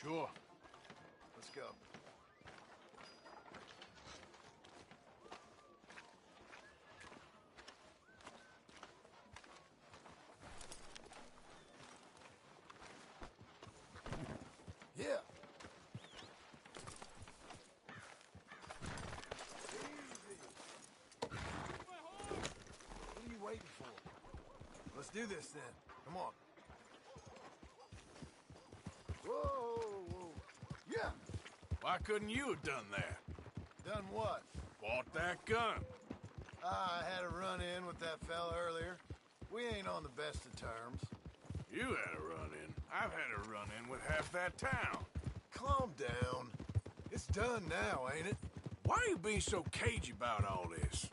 Sure. Let's go. Yeah. What are you waiting for? Let's do this then. Come on. Whoa, whoa. Yeah. Why couldn't you have done that? Done what? Bought that gun. I had a run-in with that fella earlier. We ain't on the best of terms. You had a run-in. I've had a run-in with half that town. Calm down. It's done now, ain't it? Why are you being so cagey about all this?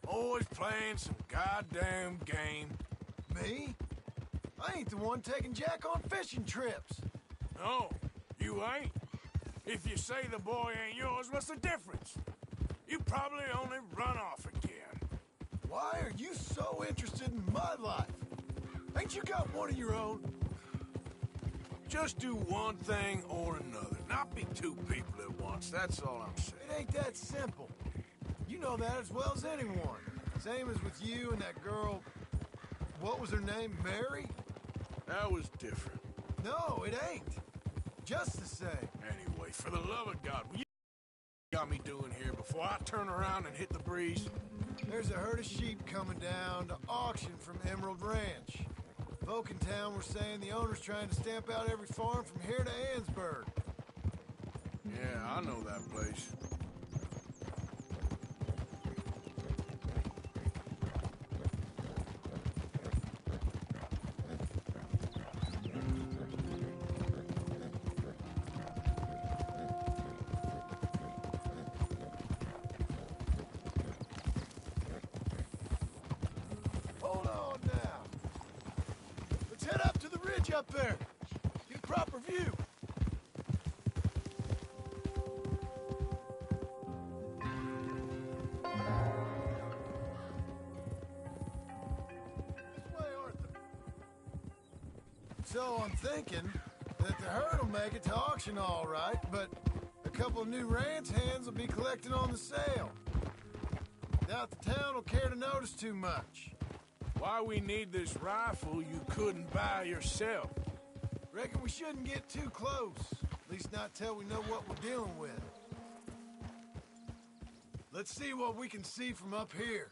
Always playing some goddamn game. Me? I ain't the one taking Jack on fishing trips. No, you ain't. If you say the boy ain't yours, what's the difference? You probably only run off again. Why are you so interested in my life? Ain't you got one of your own? Just do one thing or another. Not be two people at once, that's all I'm saying. It ain't that simple. You know that as well as anyone. Same as with you and that girl... What was her name? Mary? That was different. No, it ain't. Just the same. Anyway, for the love of God, what you got me doing here before I turn around and hit the breeze? There's a herd of sheep coming down to auction from Emerald Ranch. Folk in town were saying the owner's trying to stamp out every farm from here to Ansburg. Yeah, I know that place. Hold on now. Let's head up to the ridge up there. Get a proper view. This way, Arthur. So I'm thinking that the herd will make it to auction all right, but a couple of new ranch hands will be collecting on the sale. Doubt the town will care to notice too much. Why we need this rifle you couldn't buy yourself? Reckon we shouldn't get too close. At least not till we know what we're dealing with. Let's see what we can see from up here.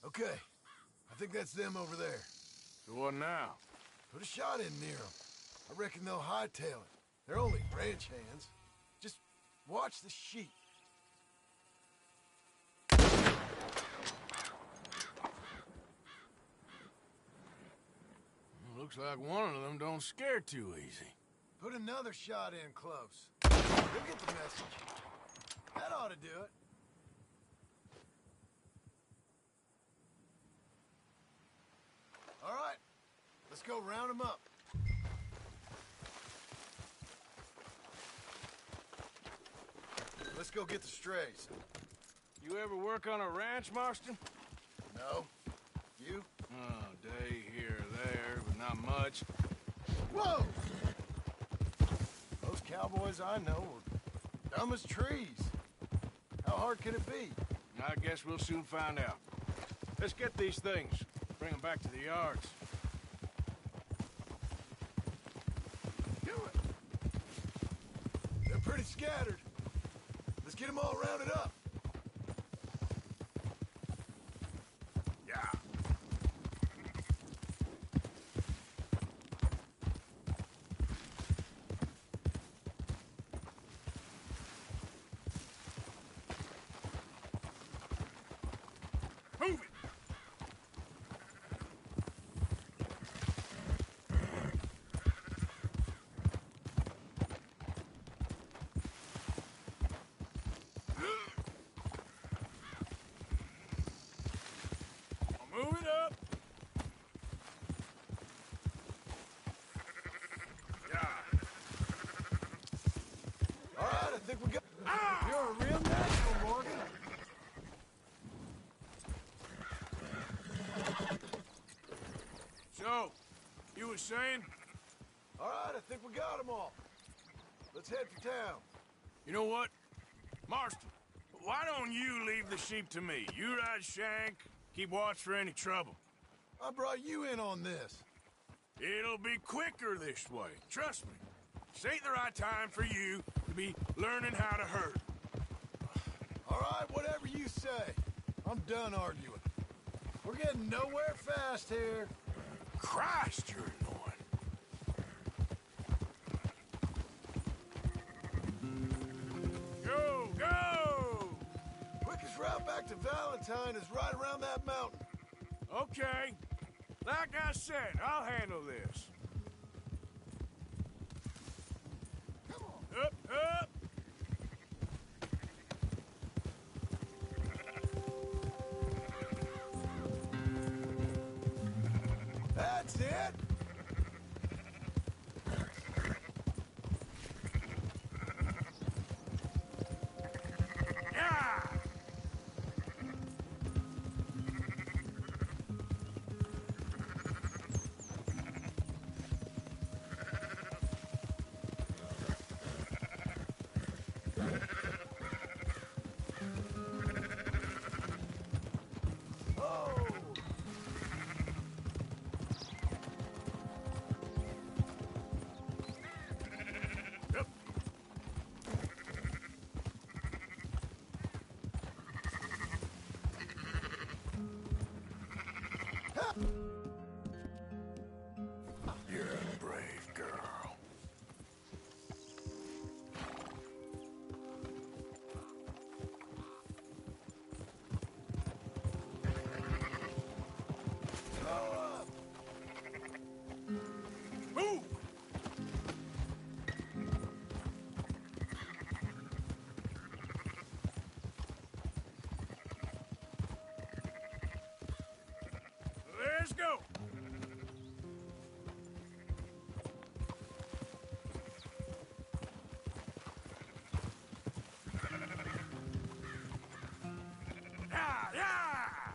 Okay, I think that's them over there. So what now? Put a shot in near them. I reckon they'll hightail it. They're only ranch hands. Just watch the sheep. Looks like one of them don't scare too easy. Put another shot in close. You'll get the message. That ought to do it. All right, let's go round them up. Let's go get the strays. You ever work on a ranch, Marston? No? You? Oh, day here or there, but not much. Whoa! Those cowboys I know are dumb as trees. How hard can it be? I guess we'll soon find out. Let's get these things. Bring them back to the yards. Do it! They're pretty scattered. Let's get them all rounded up. Yeah. Move it! was saying? All right, I think we got them all. Let's head for town. You know what? Marston, why don't you leave the sheep to me? You ride Shank, keep watch for any trouble. I brought you in on this. It'll be quicker this way, trust me. This ain't the right time for you to be learning how to herd. All right, whatever you say. I'm done arguing. We're getting nowhere fast here. Christ, you're annoying. Go, go! Quickest route back to Valentine is right around that mountain. Okay. Like I said, I'll handle this. Come on. Up, up! That's it. Yeah! Oh! Yep. You're a brave girl. Go up. Move! Let's go! Yeah, yeah!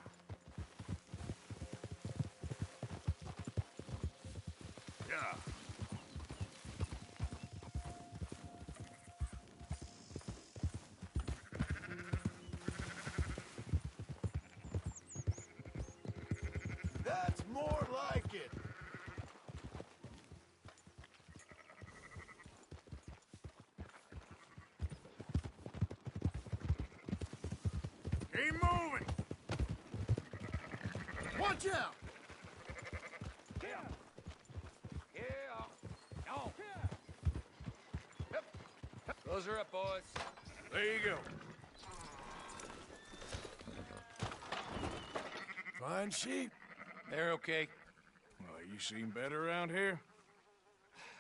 Yeah. That's more like it. Keep moving! Watch out. Close her up, boys. There you go. Fine sheep. They're okay. Well, you seem better around here.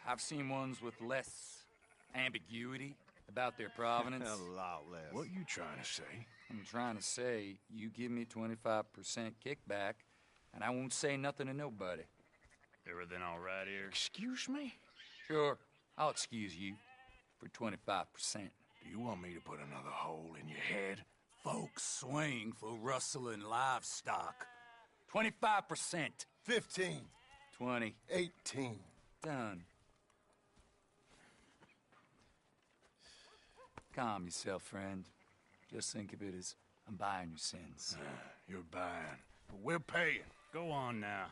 I've seen ones with less ambiguity about their provenance. A lot less. What you trying to say? I'm trying to say, you give me 25% kickback, and I won't say nothing to nobody. Everything all right here? Excuse me? Sure, I'll excuse you for 25%. Do you want me to put another hole in your head? Folks swing for rustling livestock. 25%. 15. 20. 18. Done. Calm yourself, friend. Just think of it as I'm buying your sins. You're buying, but we're paying. Go on now.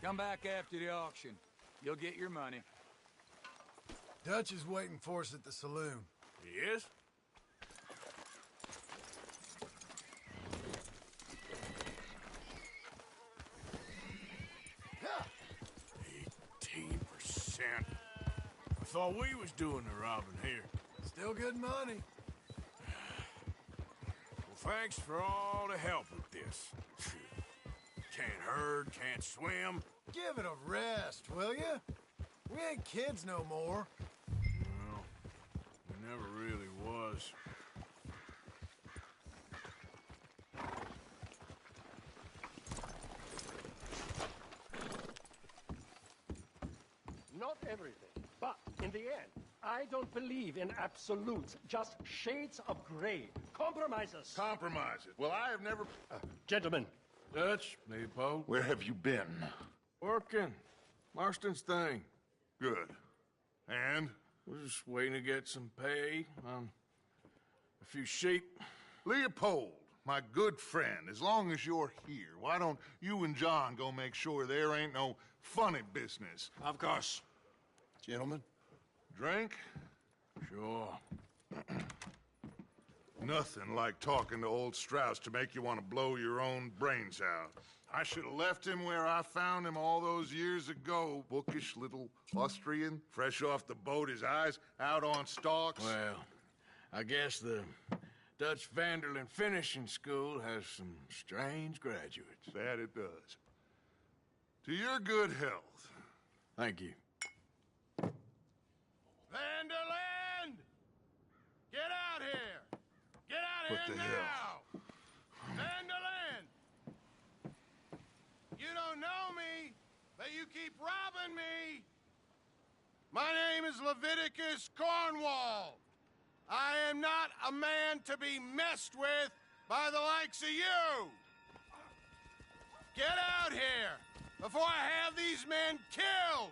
Come back after the auction. You'll get your money. Dutch is waiting for us at the saloon. He is? Yeah. 18%. I thought we was doing the robbing here. Still good money. Well, thanks for all the help with this. Can't herd, can't swim. Give it a rest, will you? We ain't kids no more. Well, it never really was. Not everything, but in the end, I don't believe in absolutes, just shades of gray. Compromises. Compromises. Well, I have never... Gentlemen, Dutch, Leopold. Where have you been? Working. Marston's thing. Good. And? We're just waiting to get some pay on a few sheep. Leopold, my good friend, as long as you're here, why don't you and John go make sure there ain't no funny business? Of course. Gentlemen? Drink? Sure. Nothing like talking to old Strauss to make you want to blow your own brains out. I should have left him where I found him all those years ago. Bookish little Austrian, fresh off the boat, his eyes out on stalks. Well, I guess the Dutch Vanderlyn Finishing School has some strange graduates. That it does. To your good health. Thank you. Vanderland! Get out here! Get out What here the now! hell? Vanderland! You don't know me, but you keep robbing me! My name is Leviticus Cornwall. I am not a man to be messed with by the likes of you! Get out here before I have these men killed!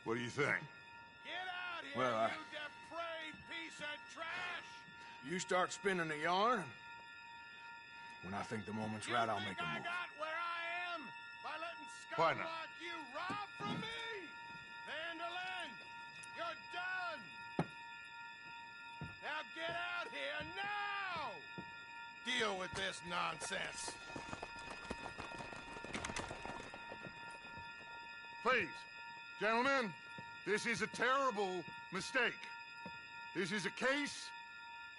What do you think? Get out here, Well, you depraved piece of trash! You start spinning the yarn. When I think the moment's right, I'll make a I move. got where I am by letting Why scum not? like you rob from me! Vanderlyn, you're done! Now get out here now! Deal with this nonsense. Please, gentlemen, this is a terrible mistake. This is a case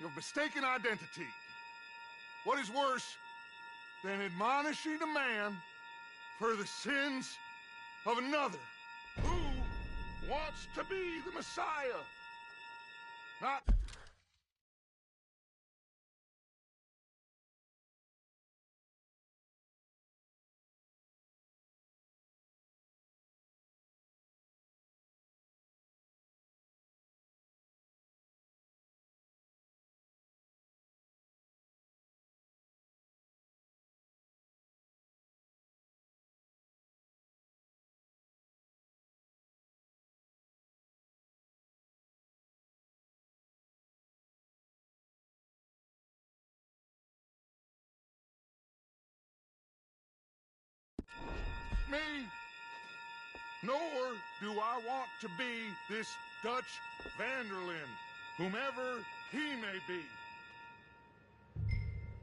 of mistaken identity. What is worse than admonishing a man for the sins of another who wants to be the Messiah? Not... me, nor do I want to be this Dutch Vanderlyn, whomever he may be.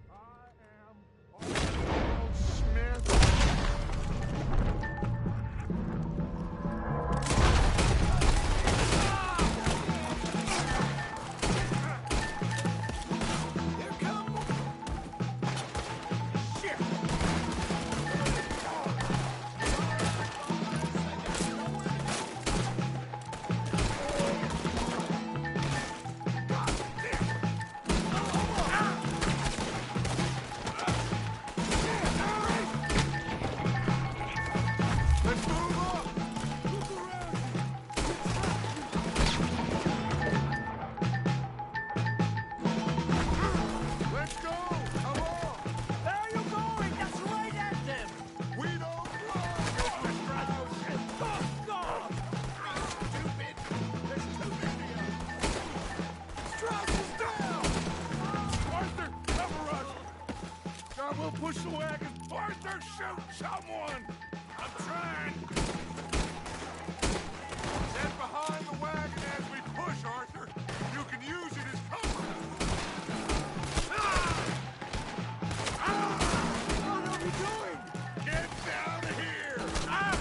I am Arnold Smith. Let's go! Come on! Where are you going? That's right at them! We don't run, Mr. Strauss! Fuck off! Stupid! There's too many of them! Strauss is down! Arthur, cover us! John, we'll push the wagon. Arthur, shoot someone! I'm trying! Get behind the wagon as we push, Arthur. You can use it as cover. What are we doing? Get down here! Ah!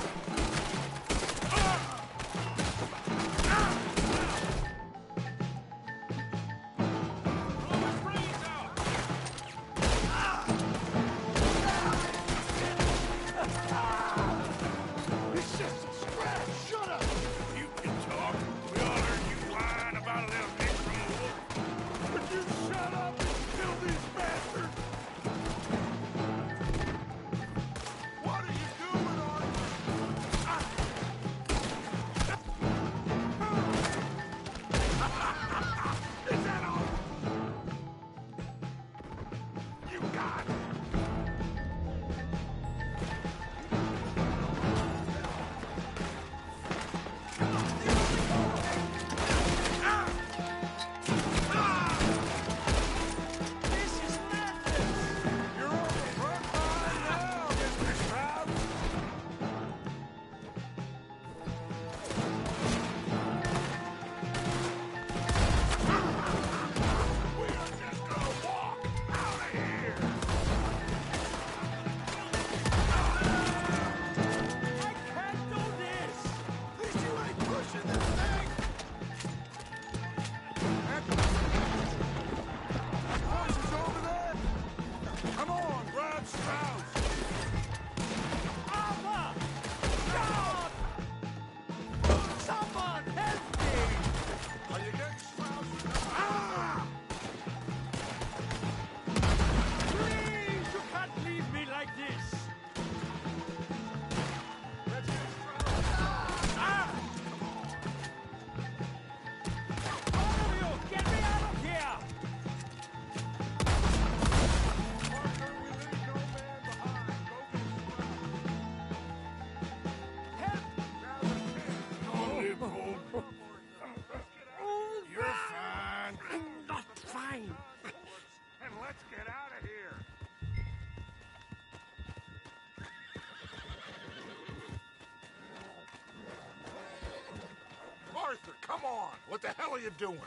on! What the hell are you doing?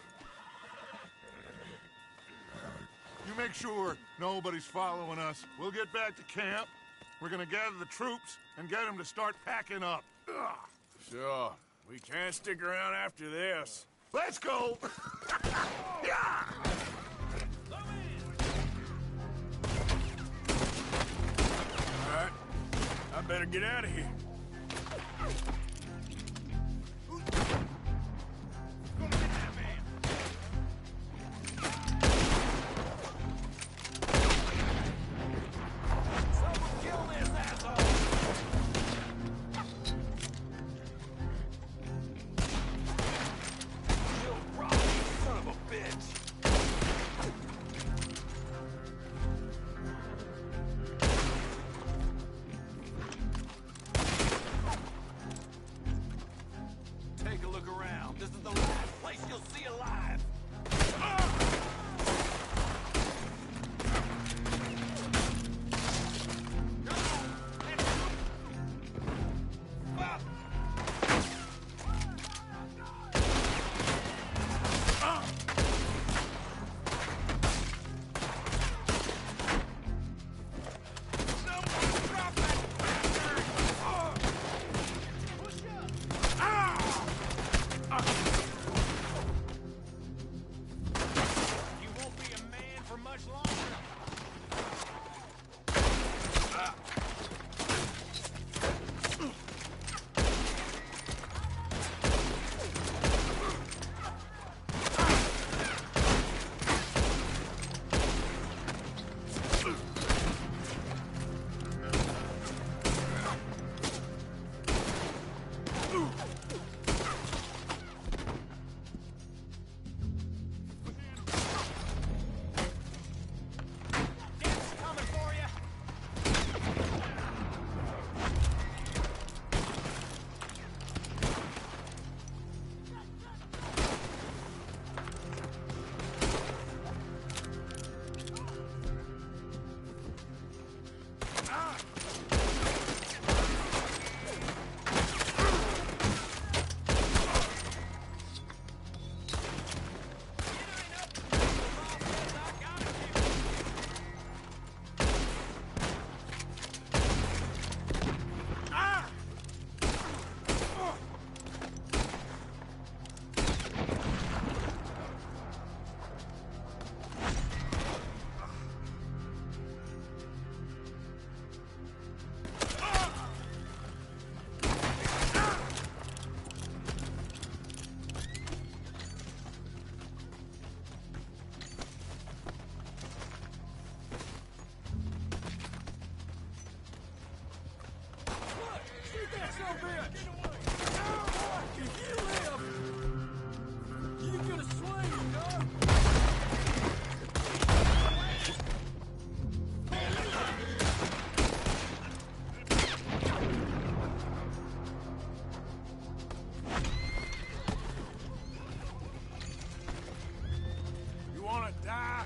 You make sure nobody's following us. We'll get back to camp. We're gonna gather the troops and get them to start packing up. Ugh. Sure. We can't stick around after this. Let's go! Yeah! All right. I better get out of here. Take a look around. This is the last place you'll see alive. You won't be a man for much longer. Death's coming for you. Shoot that son of a bitch! If you live, you gonna swing, you know? You wanna die?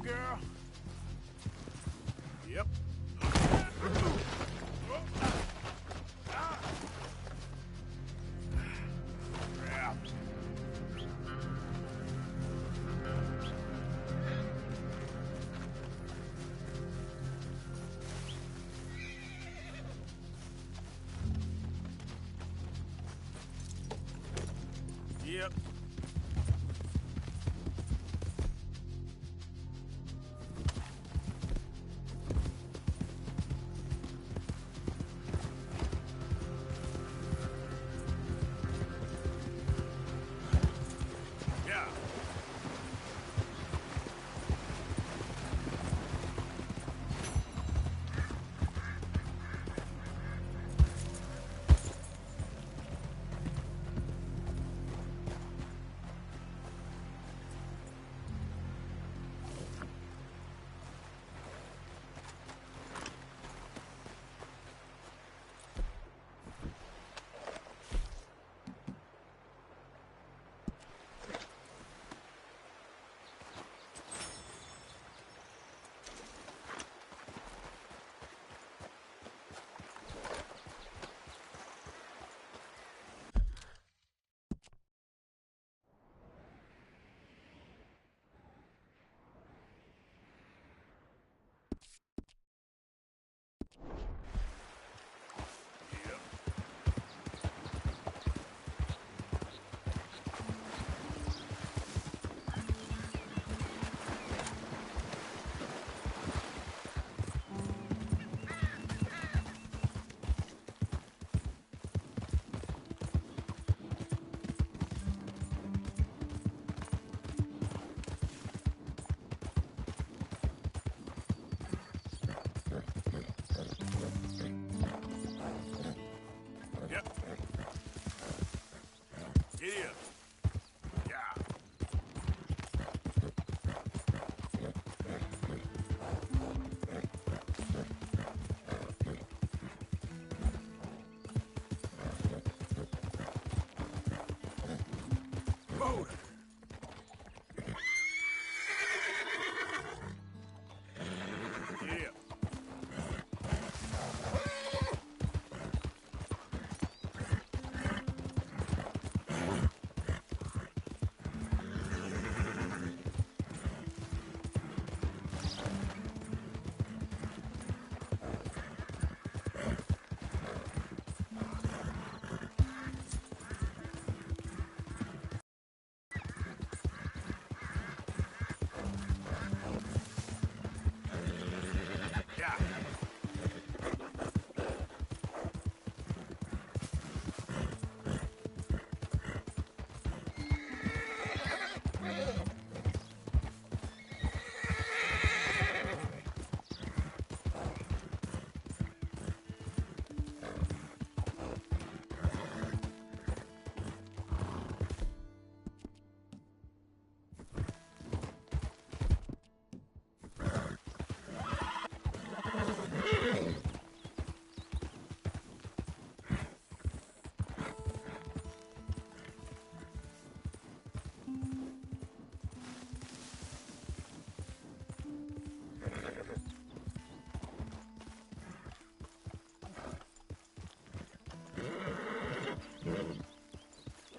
girl? Yep. Perhaps. Yep. Yeah. Yep. Yeah. Yeah. Move. Yeah. Yeah.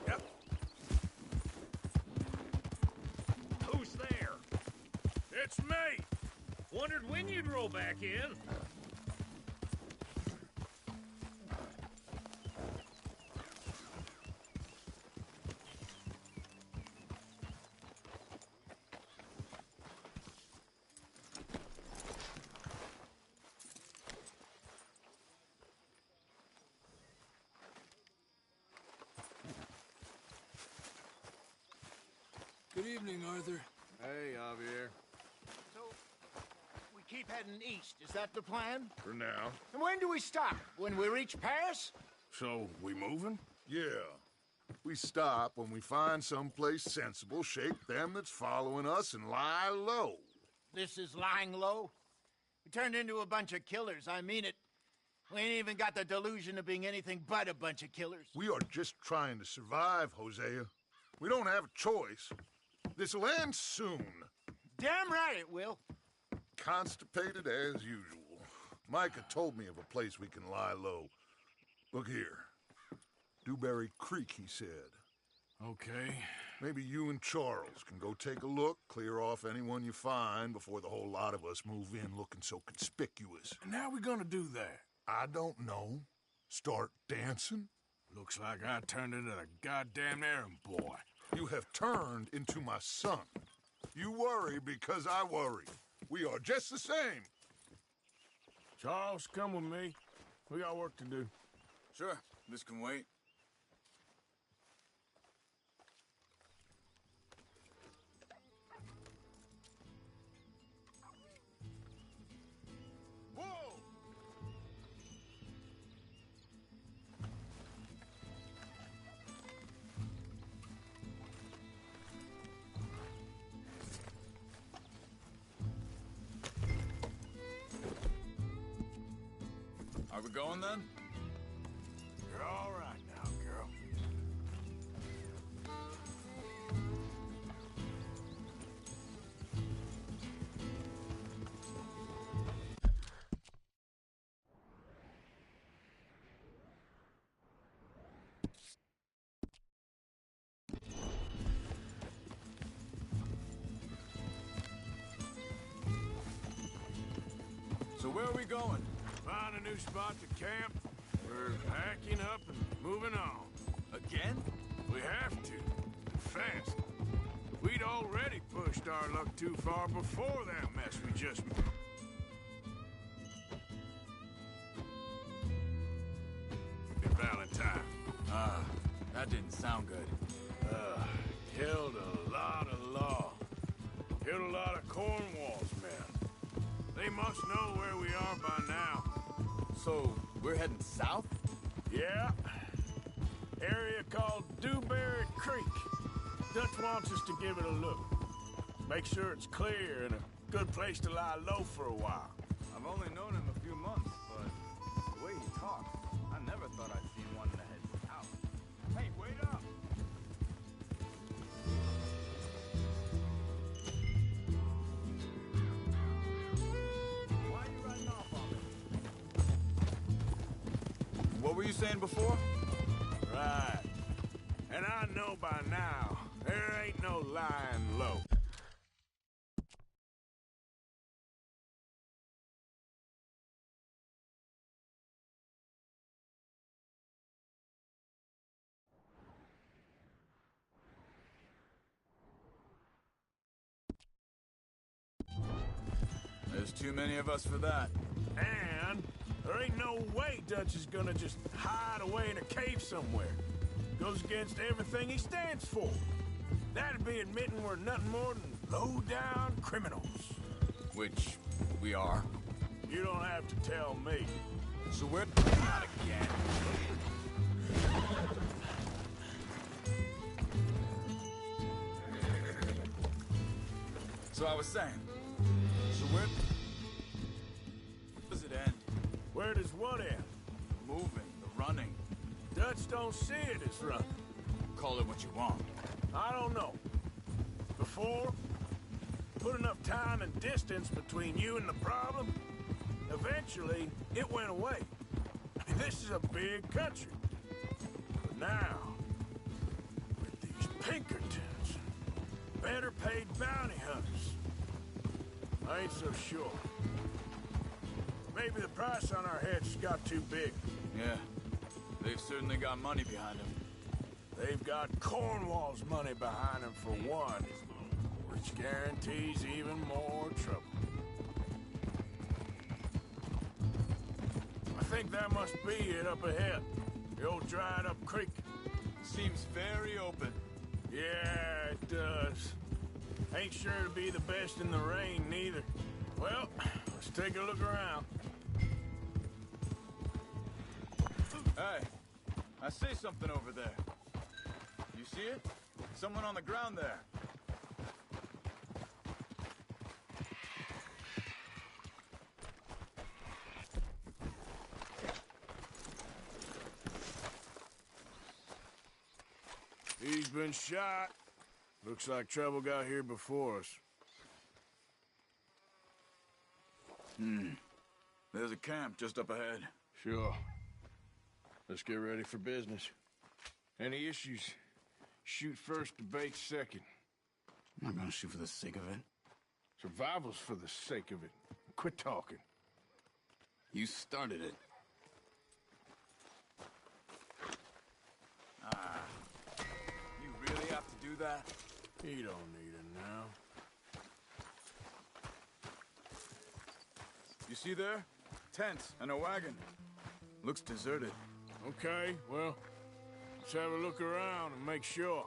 Yep. Who's there? It's me. Wondered when you'd roll back in. Good evening, Arthur. Hey, Javier. So, we keep heading east. Is that the plan? For now. And when do we stop? When we reach Paris? So, we moving? Yeah. We stop when we find someplace sensible, shake them that's following us, and lie low. This is lying low? We turned into a bunch of killers, I mean it. We ain't even got the delusion of being anything but a bunch of killers. We are just trying to survive, Hosea. We don't have a choice. This'll end soon. Damn right it will. Constipated as usual. Micah told me of a place we can lie low. Look here. Dewberry Creek, he said. Okay. Maybe you and Charles can go take a look, clear off anyone you find before the whole lot of us move in looking so conspicuous. And how we gonna do that? I don't know. Start dancing? Looks like I turned into the goddamn errand boy. You have turned into my son. You worry because I worry. We are just the same. Charles, come with me. We got work to do. Sure, this can wait. Whoa! Are we going then? You're all right now, girl. So where are we going? Find a new spot to camp. We're packing up and moving on. Again? We have to. And fast. We'd already pushed our luck too far before that mess we just made. Valentine. That didn't sound good. Killed a lot of law. Killed a lot of Cornwall's men. They must know where we are by now. So, we're heading south? Yeah. Area called Dewberry Creek. Dutch wants us to give it a look. Make sure it's clear and a good place to lie low for a while. I've only known him a few months, but the way he talks, I never thought I'd see one that heads south. Hey, wait up! Why are you riding off on me? What were you saying before? Right. And I know by now, there ain't no lying low. There's too many of us for that. And there ain't no way Dutch is gonna just hide away in a cave somewhere. Goes against everything he stands for. That'd be admitting we're nothing more than low-down criminals. Which we are. You don't have to tell me. So we're not again. So I was saying. So where does it end? Where does what end? The moving, the running. Dutch don't see it as running. Call it what you want. I don't know. Before, put enough time and distance between you and the problem, eventually it went away. I mean, this is a big country. But now, with these Pinkertons, better paid bounty hunters, I ain't so sure. Maybe the price on our heads got too big. Yeah, they've certainly got money behind them. They've got Cornwall's money behind them for one, which guarantees even more trouble. I think that must be it up ahead. The old dried up creek. Seems very open. Yeah, it does. Ain't sure to be the best in the rain, neither. Well, let's take a look around. Hey, I see something over there. You see it? Someone on the ground there. He's been shot. Looks like trouble got here before us. There's a camp just up ahead. Sure. Let's get ready for business. Any issues? Shoot first, debate second. I'm not gonna shoot for the sake of it. Survival's for the sake of it. Quit talking. You started it. You really have to do that? You don't need it now. You see there? Tents and a wagon. Looks deserted. Okay, well, let's have a look around and make sure.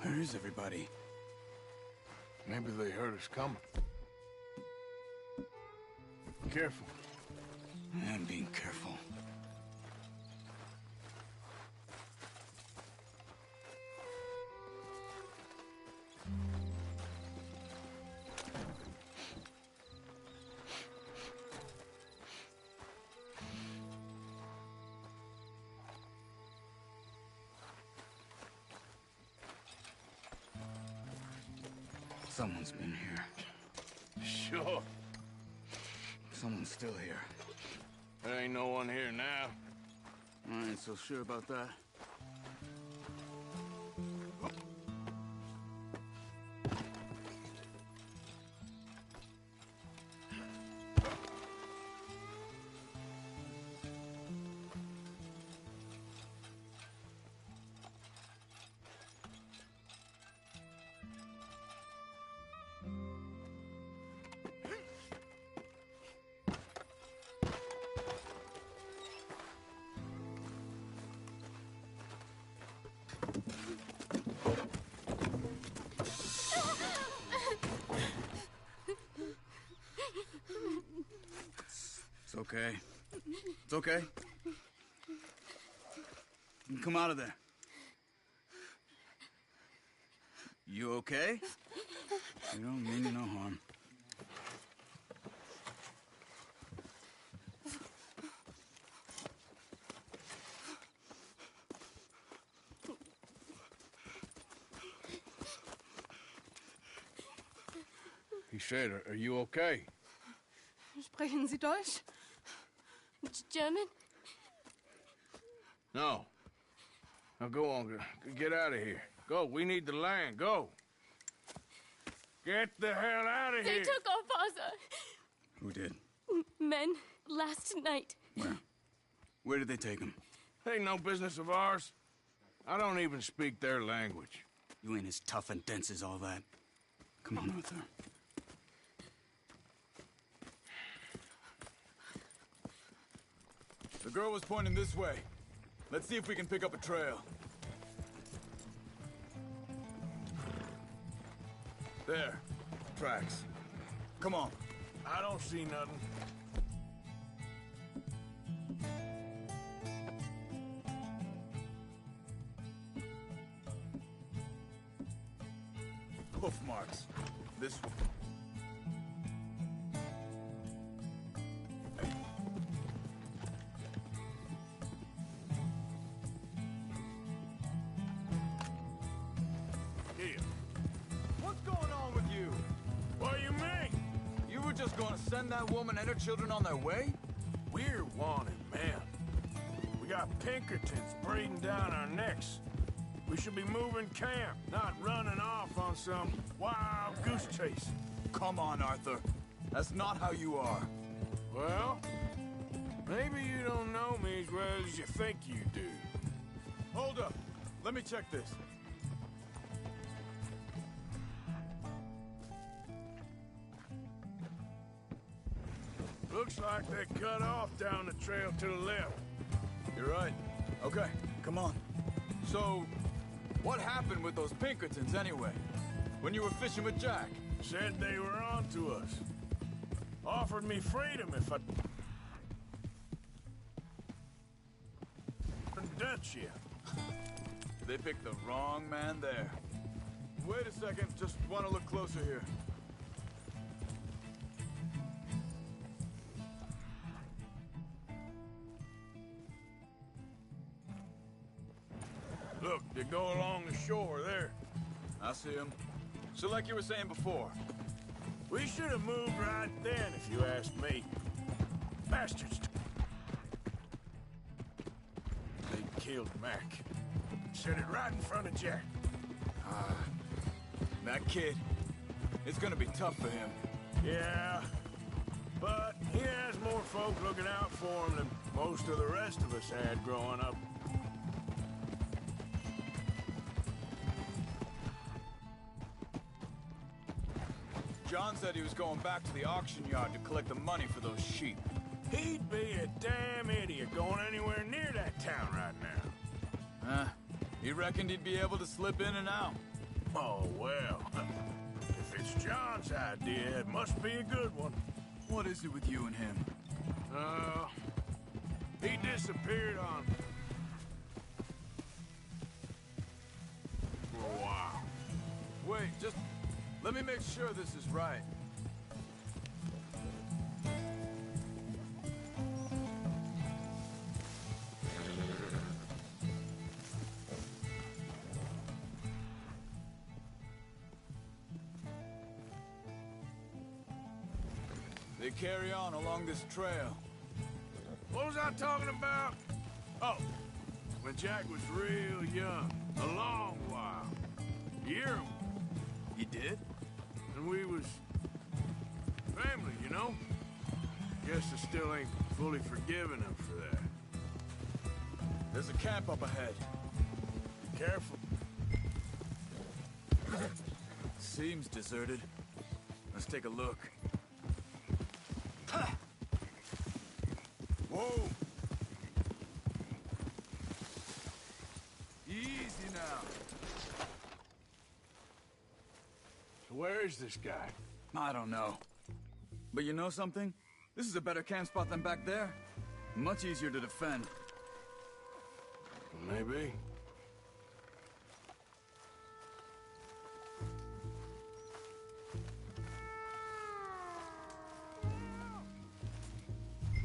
Where is everybody? Maybe they heard us coming. Careful. I'm being careful. Someone's been here. Sure. Someone's still here. There ain't no one here now. I ain't so sure about that. It's okay. It's okay. You can come out of there. You okay? You don't mean no harm. He said, are you okay? Sprechen Sie Deutsch? German? No. Now go on, get out of here. Go, we need the land, go. Get the hell out of They here. took our father. Who did? Men, last night. Where? Where did they take him? Ain't no business of ours. I don't even speak their language. You ain't as tough and dense as all that. Come on, Arthur. The girl was pointing this way. Let's see if we can pick up a trail. There. Tracks. Come on. I don't see nothing. Hoof marks. This one. Here. What's going on with you? What do you mean? You were just gonna send that woman and her children on their way? We're wanted, man. We got Pinkertons breathing down our necks. We should be moving camp, not running off on some wild goose chase. Come on, Arthur. That's not how you are. Well, maybe you don't know me as well as you think you do. Hold up. Let me check this. Looks like they cut off down the trail to the left. You're right. Okay, come on. So, what happened with those Pinkertons anyway? When you were fishing with Jack? Said they were on to us. Offered me freedom if I... Dutch you. They picked the wrong man there. Wait a second, just want to look closer here. Look, They go along the shore there. I see him. So like you were saying before, We should have moved right then, if you ask me. Bastards. They killed Mac. Said it right in front of Jack. that kid, it's gonna be tough for him. Yeah, but he has more folk looking out for him than most of the rest of us had growing up. John said he was going back to the auction yard to collect the money for those sheep. He'd be a damn idiot going anywhere near that town right now. He reckoned he'd be able to slip in and out. Oh, well. If it's John's idea, it must be a good one. What is it with you and him? He disappeared on... for a while. Wait, just let me make sure this is right. They carry on along this trail. What was I talking about? Oh, when Jack was real young. A long while. Year. He did? And we was... family, you know? Guess I still ain't fully forgiven him for that. There's a camp up ahead. Be careful. Seems deserted. Let's take a look. Whoa! Easy now. So where is this guy? I don't know. But you know something? This is a better camp spot than back there. Much easier to defend. Maybe.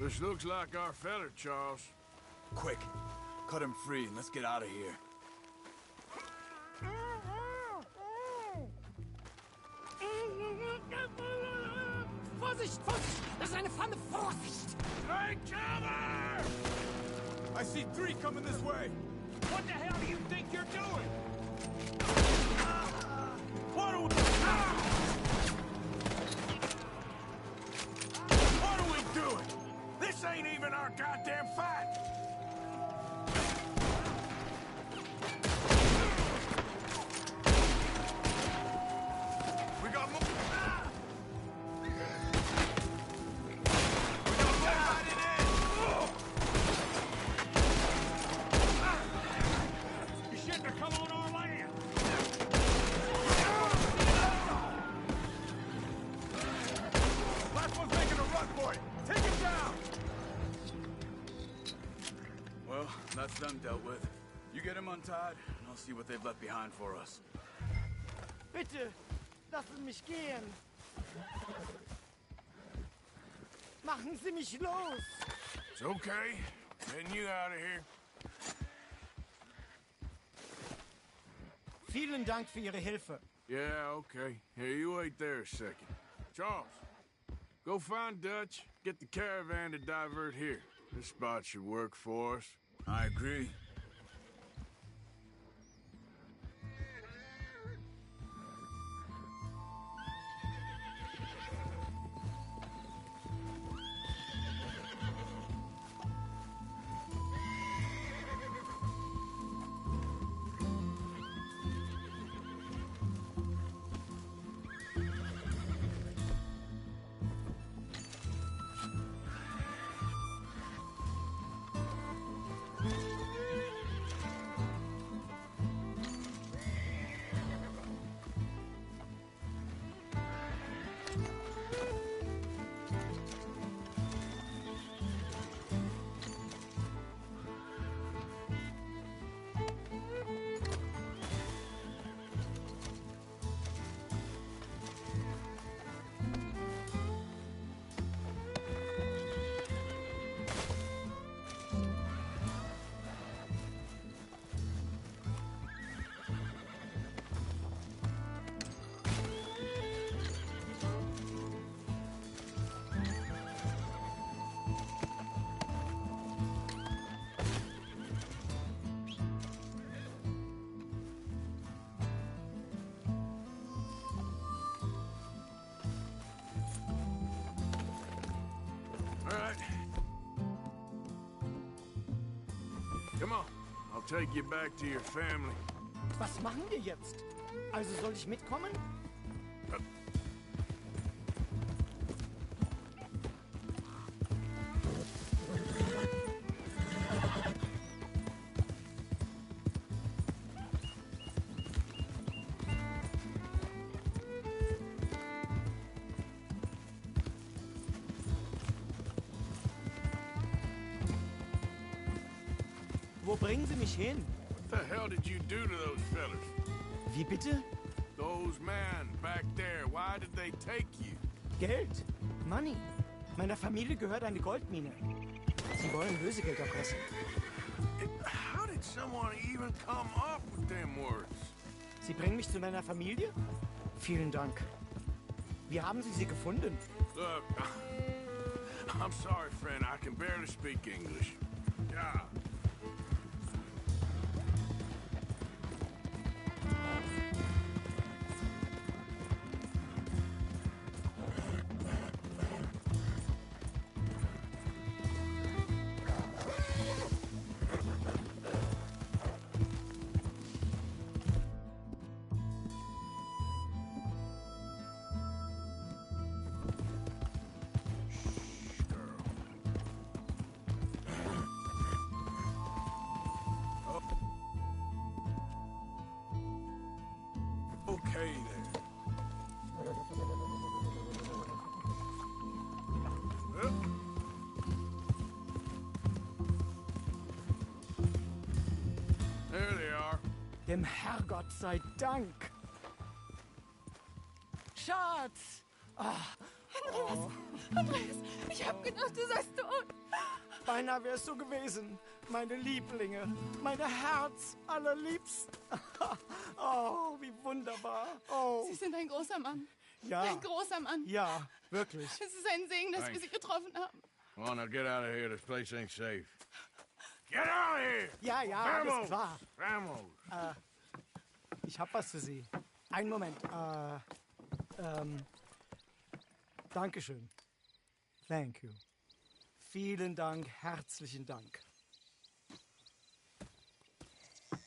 This looks like our feller, Charles. Quick, cut him free and let's get out of here. Vorsicht, Vorsicht! Das ist eine Pfanne! Vorsicht! Take cover! I see 3 coming this way. What the hell do you think you're doing? What are we doing? This ain't even our goddamn fight! We got more. You shouldn't have come on our land! Last one's making a run for it. Take him down. Well, that's them dealt with. You get him untied, and I'll see what they've left behind for us. Bitte, lassen mich gehen. Machen Sie mich los. It's okay. Getting you out of here. Vielen Dank für Ihre Hilfe. Yeah, okay. Here, you wait there a second. Charles, go find Dutch, get the caravan to divert here. This spot should work for us. I agree. take you back to your family. Was machen wir jetzt? Also soll ich mitkommen? Wo bringen Sie mich hin? What the hell did you do to those fellas? Wie bitte? Those men back there, why did they take you? Geld. Money. Meiner Familie gehört eine Goldmine. Sie wollen Lösegeld erpressen. How did someone even come up with them words? Sie bringen mich zu meiner Familie? Vielen Dank. Wie haben Sie sie gefunden? Look, I'm sorry, friend. I can barely speak English. Yeah. Okay, then. There they are. Dem Herrgott sei Dank. Schatz! Andreas, ich hab gedacht, du seist tot. Beinahe wärst du gewesen. Meine Lieblinge. Meine Herz allerliebst. Oh, wie wunderbar. Oh. Sie sind ein großer Mann. Ja. Ein großer Mann. Ja, wirklich. Es ist ein Segen, dass wir Sie getroffen haben. Come on, now get out of here. This place ain't safe. Get out of here! Ja, ja, alles klar. Vamos! Ich hab was für Sie. Einen Moment. Dankeschön. Thank you. Vielen Dank, herzlichen Dank.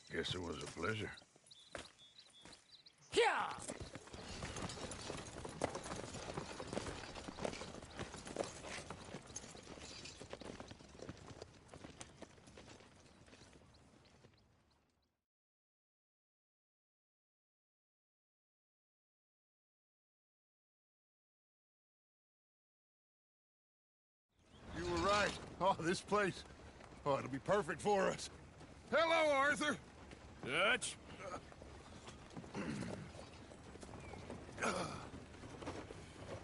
Guess it was a pleasure. Ja! You were right. Oh, this place. Oh, it'll be perfect for us. Hello, Arthur. Dutch?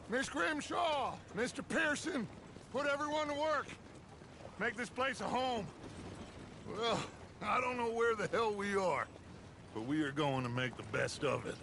Miss Grimshaw, Mr. Pearson, put everyone to work. Make this place a home. Well, I don't know where the hell we are, but we are going to make the best of it.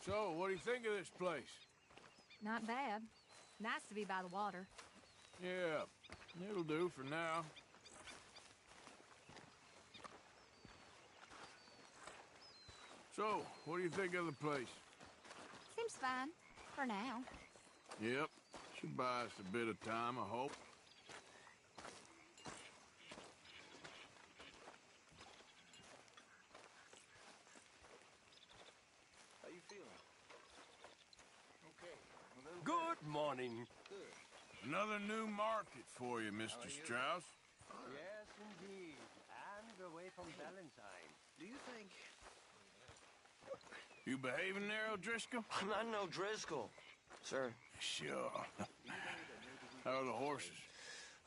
So, what do you think of this place? Not bad. Nice to be by the water. Yeah, it'll do for now. So, what do you think of the place? Seems fine. For now. Yep, should buy us a bit of time, I hope. How you feeling? Okay. Good morning. Another new market for you, Mr. Strauss. Yes, indeed. And away from Valentine. Do you think... You behaving there, O'Driscoll? I'm not no Driscoll. Sir. Sure. How are the horses?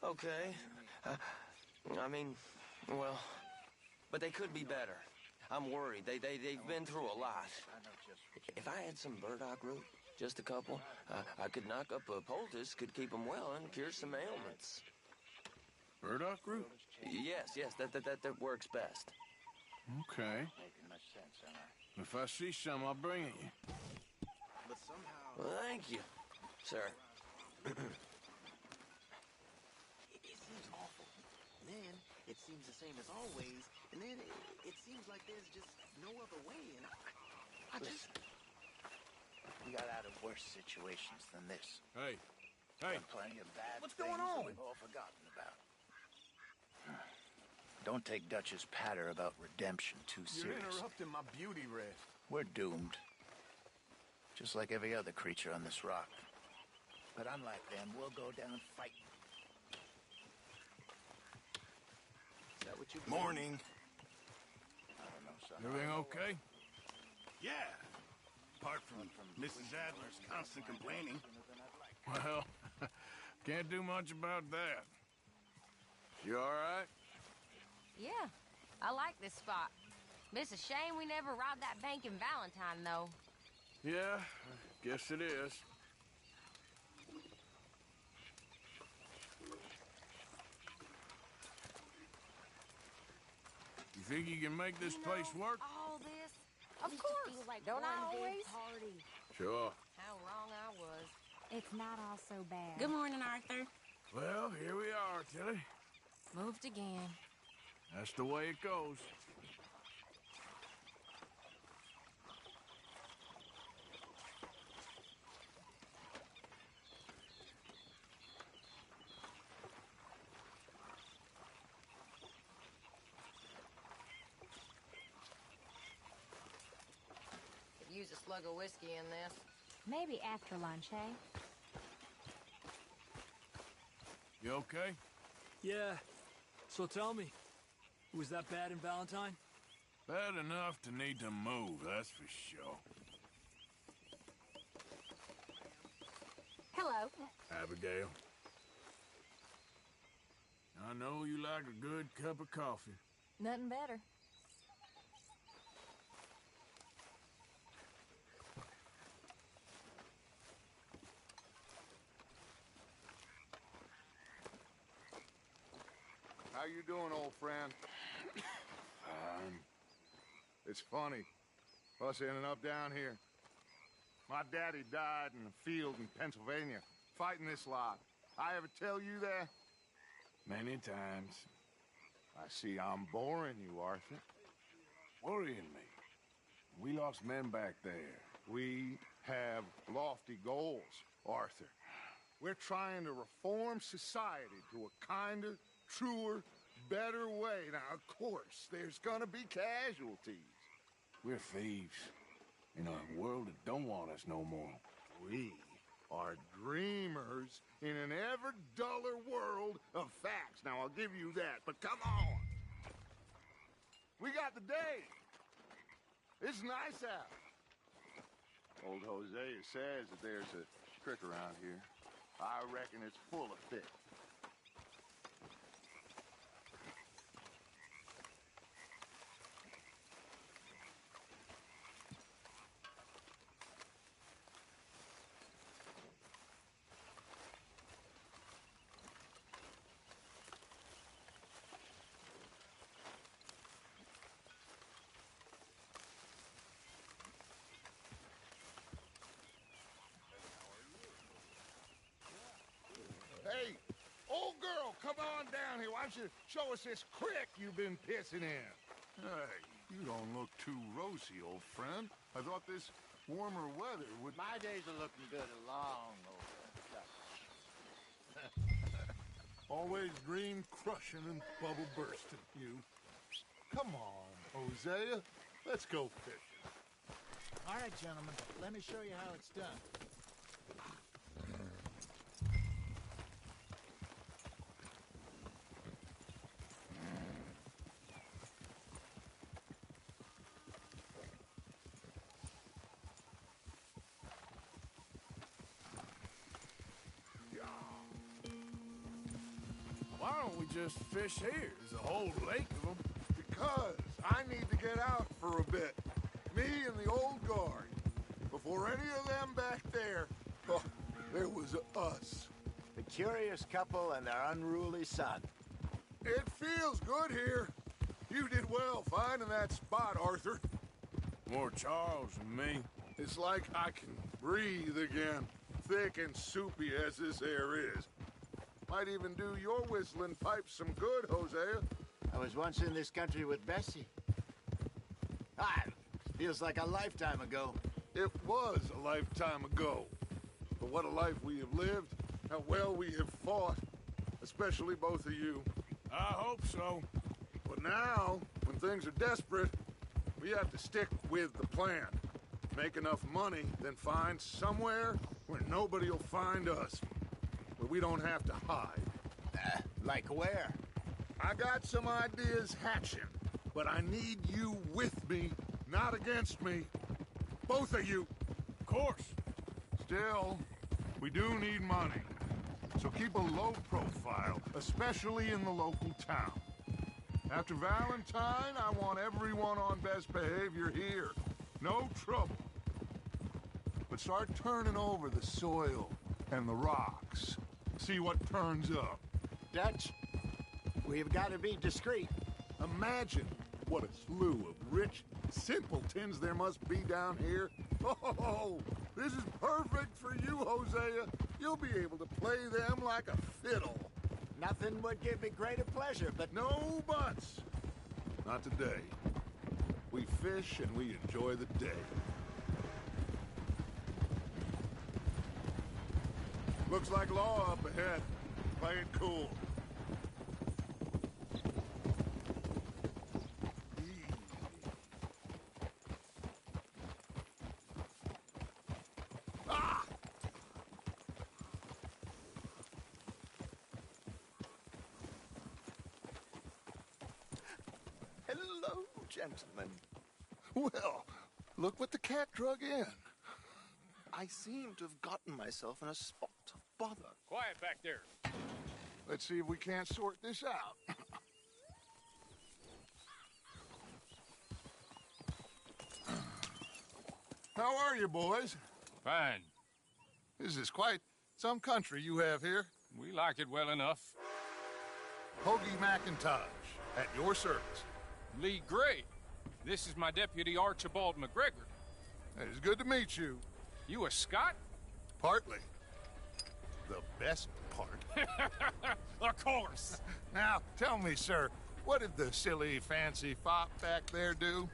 Okay. I mean, well, but they could be better. I'm worried. They've been through a lot. If I had some burdock root, just a couple, I could knock up a poultice, could keep them well, and cure some ailments. Burdock root? Yes, that works best. Okay. If I see some, I'll bring it you. But somehow... Well, thank you, sir. It seems awful. Then it seems the same as always, and then it seems like there's just no other way, and I just... We got out of worse situations than this. Hey. Done plenty of bad What's things going on? that we've all forgotten about. Don't take Dutch's patter about redemption too You're serious. interrupting my beauty rest. We're doomed. Just like every other creature on this rock. But unlike them, we'll go down fighting. Is that what you... Morning. I don't know, son. Everything okay? Yeah. Apart from Mrs. Adler's constant complaining. Well, can't do much about that. You all right? Yeah, I like this spot. It's a shame we never robbed that bank in Valentine, though. Yeah, I guess it is. You think you can make this place work? All this? Of course. Don't I always? Sure. How wrong I was. It's not all so bad. Good morning, Arthur. Well, here we are, Tilly. Moved again. That's the way it goes. Could use a slug of whiskey in this. Maybe after lunch, hey? You okay? Yeah. So tell me, was that bad in Valentine? Bad enough to need to move, that's for sure. Hello. Abigail. I know you like a good cup of coffee. Nothing better. How you doing, old friend? Fine. It's funny, us ending up down here. My daddy died in a field in Pennsylvania, fighting this lot. I ever tell you that? Many times. I see I'm boring you, Arthur. Worrying me. We lost men back there. We have lofty goals, Arthur. We're trying to reform society to a kinder, truer, better way. Now, of course, there's gonna be casualties. We're thieves in a world that don't want us no more. We are dreamers in an ever duller world of facts. Now, I'll give you that, but come on. We got the day. It's nice out. Old Hosea says that there's a creek around here. I reckon it's full of fish. Hey, old girl, come on down here. Why don't you show us this creek you've been pissing in? Hey, you don't look too rosy, old friend. I thought this warmer weather would... My days are looking good along over. Always dream crushing and bubble bursting, you. Come on, Hosea. Let's go fishing. All right, gentlemen. Let me show you how it's done. just fish here? There's a whole lake of them. Because I need to get out for a bit. Me and the old guard. Before any of them back there, oh, there was us. The curious couple and their unruly son. It feels good here. You did well finding that spot, Arthur. More Charles than me. It's like I can breathe again, thick and soupy as this air is. Might even do your whistling pipes some good, Hosea. I was once in this country with Bessie. Ah, feels like a lifetime ago. It was a lifetime ago. But what a life we have lived, how well we have fought, especially both of you. I hope so. But now, when things are desperate, we have to stick with the plan. Make enough money, then find somewhere where nobody will find us. Where we don't have to hide. Like where? I got some ideas hatching, but I need you with me, not against me. Both of you. Of course. Still, we do need money. So keep a low profile, especially in the local town. After Valentine, I want everyone on best behavior here. No trouble. But start turning over the soil and the rocks. See what turns up. Dutch, we've got to be discreet. Imagine what a slew of rich simpletons there must be down here. Oh, this is perfect for you, Hosea. You'll be able to play them like a fiddle. Nothing would give me greater pleasure, but... No buts. Not today. We fish and we enjoy the day. Looks like law up ahead. Play it cool. Hello, gentlemen. Well, look what the cat drug in. I seem to have gotten myself in a spot of bother. Quiet back there. Let's see if we can't sort this out. How are you, boys? Fine. This is quite some country you have here. We like it well enough. Hoagie McIntosh, at your service. Lee Gray. This is my deputy, Archibald McGregor. It's good to meet you. You a Scot? Partly. The best part. Of course. Now, tell me, sir, what did the silly, fancy fop back there do?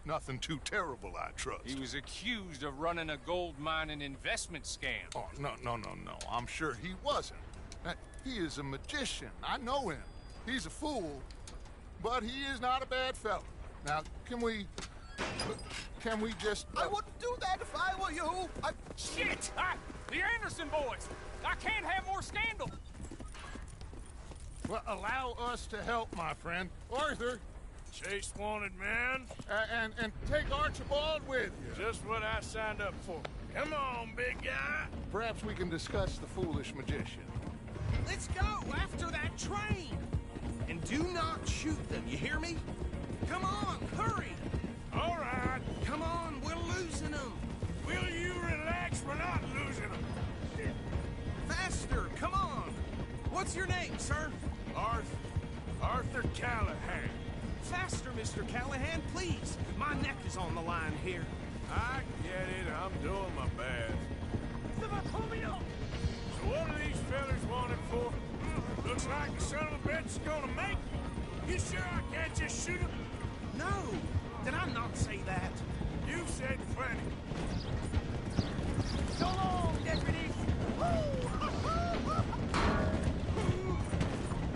Nothing too terrible, I trust. He was accused of running a gold mining investment scam. Oh, no. I'm sure he wasn't. He is a magician. I know him. He's a fool, but he is not a bad fellow. Now, can we just... I wouldn't do that if I were you. Shit! The Anderson boys! I can't have more scandal! Well, allow us to help, my friend. Arthur! Chase wanted man. And take Archibald with you. Just what I signed up for. Come on, big guy. Perhaps we can discuss the foolish magician. Let's go after that train. And do not shoot them, you hear me? Come on, hurry. All right. Come on, we're losing them. Will you relax? We're not losing them. Faster, come on. What's your name, sir? Arthur Callahan. Faster, Mr. Callahan, please. My neck is on the line here. I get it. I'm doing my best. So what are these fellas wanted for? Looks like the son of a bitch is gonna make it. You sure I can't just shoot him? No. Did I not say that? You said plenty. So long, deputies.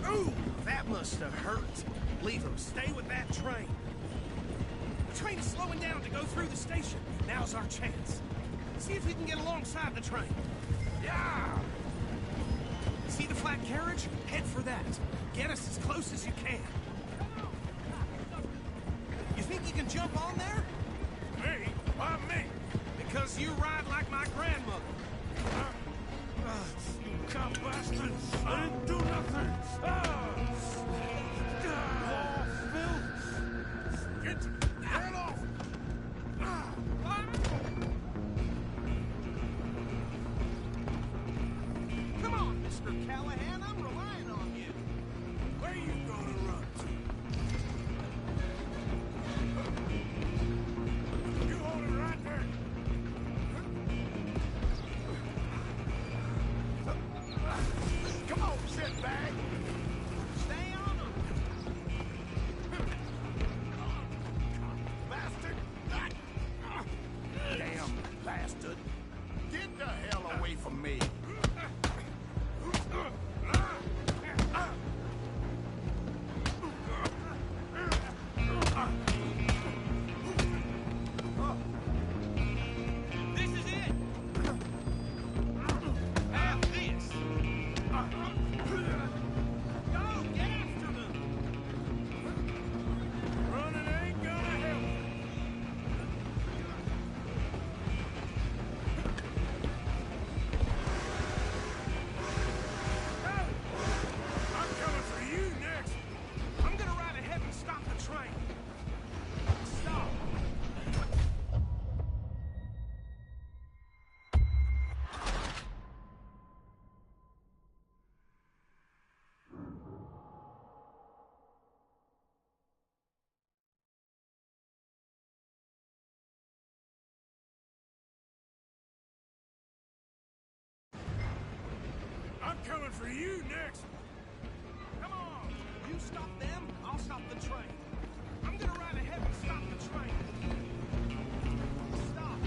Ooh, that must have hurt. Leave them. Stay with that train. The train is slowing down to go through the station. Now's our chance. See if you can get alongside the train. Yeah! See the flat carriage? Head for that. Get us as close as you can. You think you can jump on there? Me? Why me? Because you ride like my grandmother. You come bastard! I didn't do nothing! are you next? Come on! You stop them, I'll stop the train. I'm gonna ride ahead and stop the train. Stop!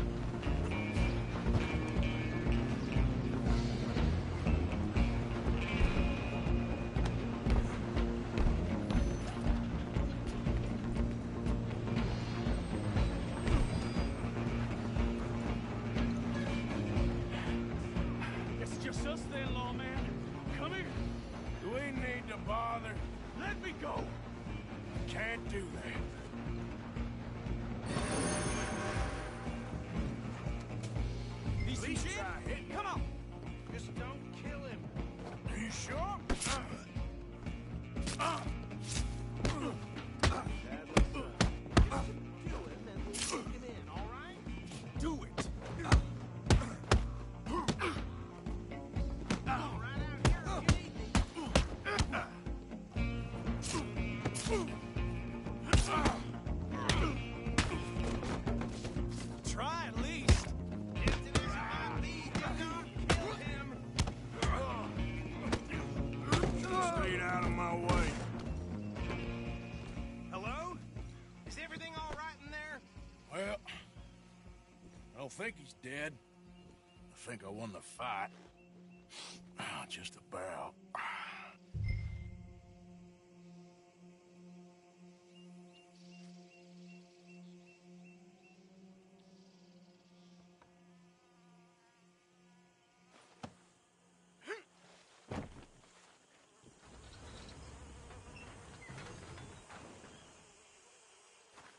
It's just us then, lawman. Come here. Do we need to bother? Let me go. Can't do that. He's At least legit? try hitting him. Come on! Just don't kill him. Are you sure? Kill him and we'll take him in, all right? Do it. All right out here, if you need me. Try at least. Tempted as I might be, did not kill him. Stay out of my way. Hello? Is everything all right in there? Well, I don't think he's dead. I think I won the fight. Just about.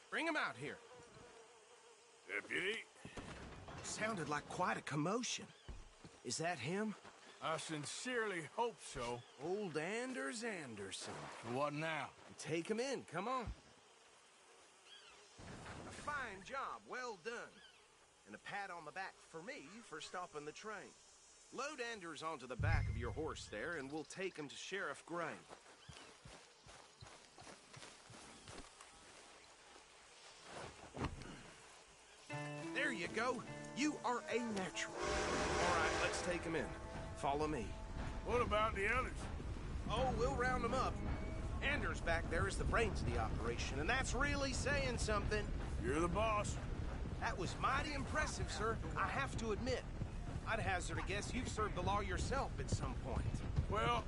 Bring him out here. Deputy, Sounded like quite a commotion. Is that him? I sincerely hope so. Old Anders Anderson. What now? Take him in, come on. A fine job, well done. And a pat on the back for me for stopping the train. Load Anders onto the back of your horse there, and we'll take him to Sheriff Gray. There you go. You are a natural. All right, let's take him in. Follow me. What about the others? Oh, we'll round them up. Anders back there is the brains of the operation, and that's really saying something. You're the boss. That was mighty impressive, sir. I have to admit. I'd hazard a guess you've served the law yourself at some point. Well,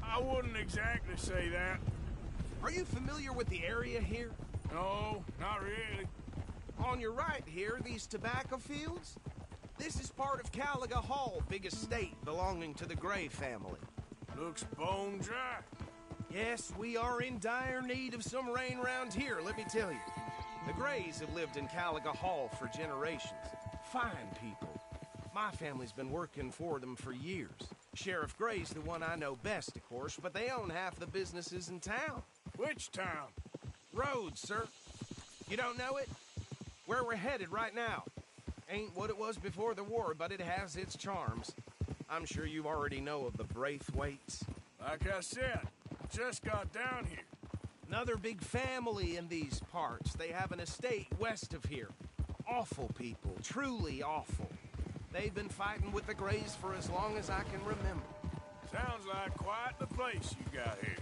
I wouldn't exactly say that. Are you familiar with the area here? No, not really. On your right here, these tobacco fields? This is part of Caliga Hall, big estate belonging to the Gray family. Looks bone dry. Yes, we are in dire need of some rain round here, let me tell you. The Grays have lived in Caliga Hall for generations. Fine people. My family's been working for them for years. Sheriff Gray's the one I know best, of course, but they own half the businesses in town. Which town? Rhodes, sir. You don't know it? Where we're headed right now. Ain't what it was before the war, but it has its charms. I'm sure you already know of the Braithwaites. Like I said, just got down here. Another big family in these parts. They have an estate west of here. Awful people, truly awful. They've been fighting with the Grays for as long as I can remember. Sounds like quite the place you got here.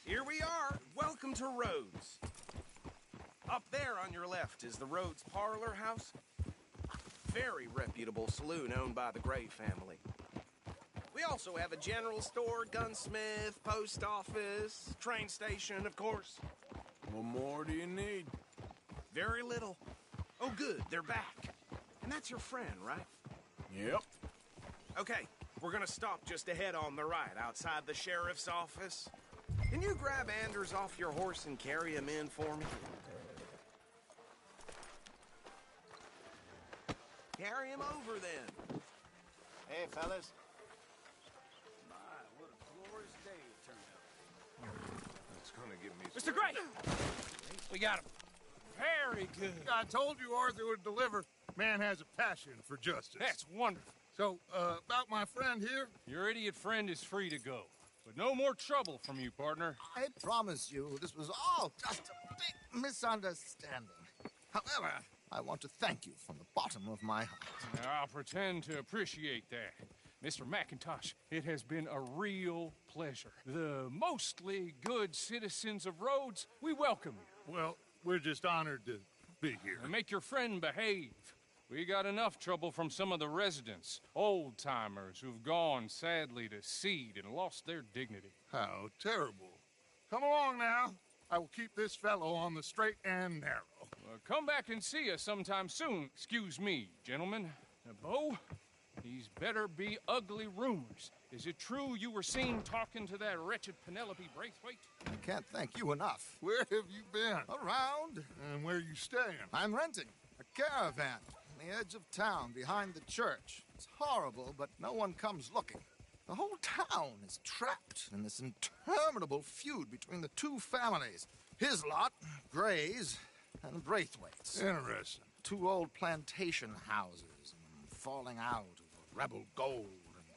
Here we are. Welcome to Rhodes. Up there on your left is the Rhodes Parlor House. Very reputable saloon owned by the Gray family. We also have a general store, gunsmith, post office, train station, of course. What more do you need? Very little. Oh, good, they're back. And that's your friend, right? Yep. Okay, we're gonna stop just ahead on the right, outside the sheriff's office. Can you grab Anders off your horse and carry him in for me? Carry him over, then. Hey, fellas. My, what a glorious day it turned out. It's gonna give me Mr. Gray! We got him. Very good. I told you Arthur would deliver. Man has a passion for justice. That's wonderful. So, about my friend here? Your idiot friend is free to go. But no more trouble from you, partner. I promise you, this was all just a big misunderstanding. However, I want to thank you from the bottom of my heart. Now, I'll pretend to appreciate that. Mr. McIntosh, it has been a real pleasure. The mostly good citizens of Rhodes, we welcome you. Well, we're just honored to be here. And make your friend behave. We got enough trouble from some of the residents, old-timers who've gone, sadly, to seed and lost their dignity. How terrible. Come along now. I will keep this fellow on the straight and narrow. Come back and see us sometime soon. Excuse me, gentlemen. Now, Bo, these better be ugly rumors. Is it true you were seen talking to that wretched Penelope Braithwaite? I can't thank you enough. Where have you been? Around. And where are you staying? I'm renting a caravan on the edge of town behind the church. It's horrible, but no one comes looking. The whole town is trapped in this interminable feud between the two families. His lot, Gray's, and Braithwaite's. Interesting. Two old plantation houses, falling out over rebel gold,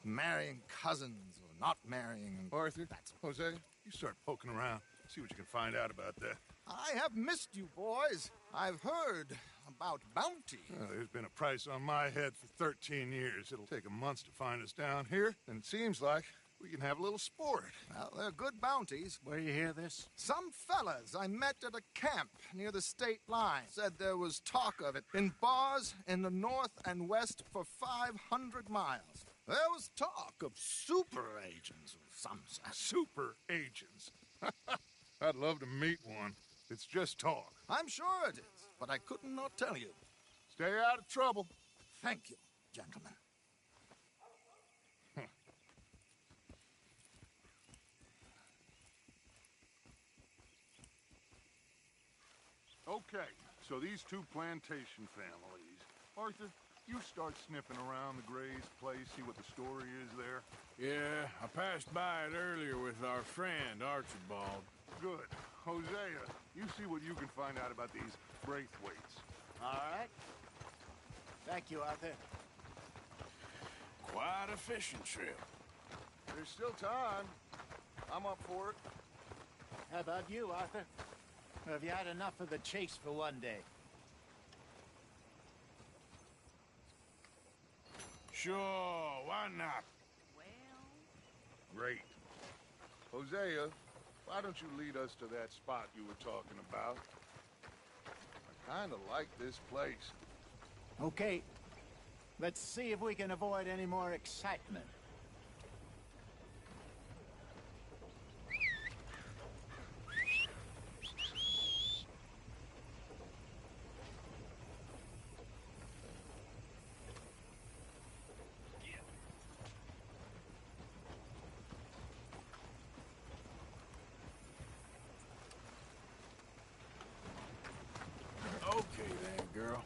and marrying cousins or not marrying. And Arthur, Jose, you start poking around. See what you can find out about that. I have missed you, boys. I've heard about bounty. Well, there's been a price on my head for 13 years. It'll take a month to find us down here, and it seems like we can have a little sport. Well, they're good bounties. Where you hear this? Some fellas I met at a camp near the state line said there was talk of it in bars in the north and west for 500 miles. There was talk of super agents of some sort. Super agents? I'd love to meet one. It's just talk. I'm sure it is, but I couldn't not tell you. Stay out of trouble. Thank you, gentlemen. Okay, so these two plantation families. Arthur, you start sniffing around the Gray's place, see what the story is there. Yeah, I passed by it earlier with our friend, Archibald. Good. Hosea, you see what you can find out about these Braithwaites. All right. Thank you, Arthur. Quite a fishing trip. There's still time. I'm up for it. How about you, Arthur? Or have you had enough of the chase for one day? Sure, why not? Great. Hosea, why don't you lead us to that spot you were talking about? I kind of like this place. Okay. Let's see if we can avoid any more excitement. Okay then, girl.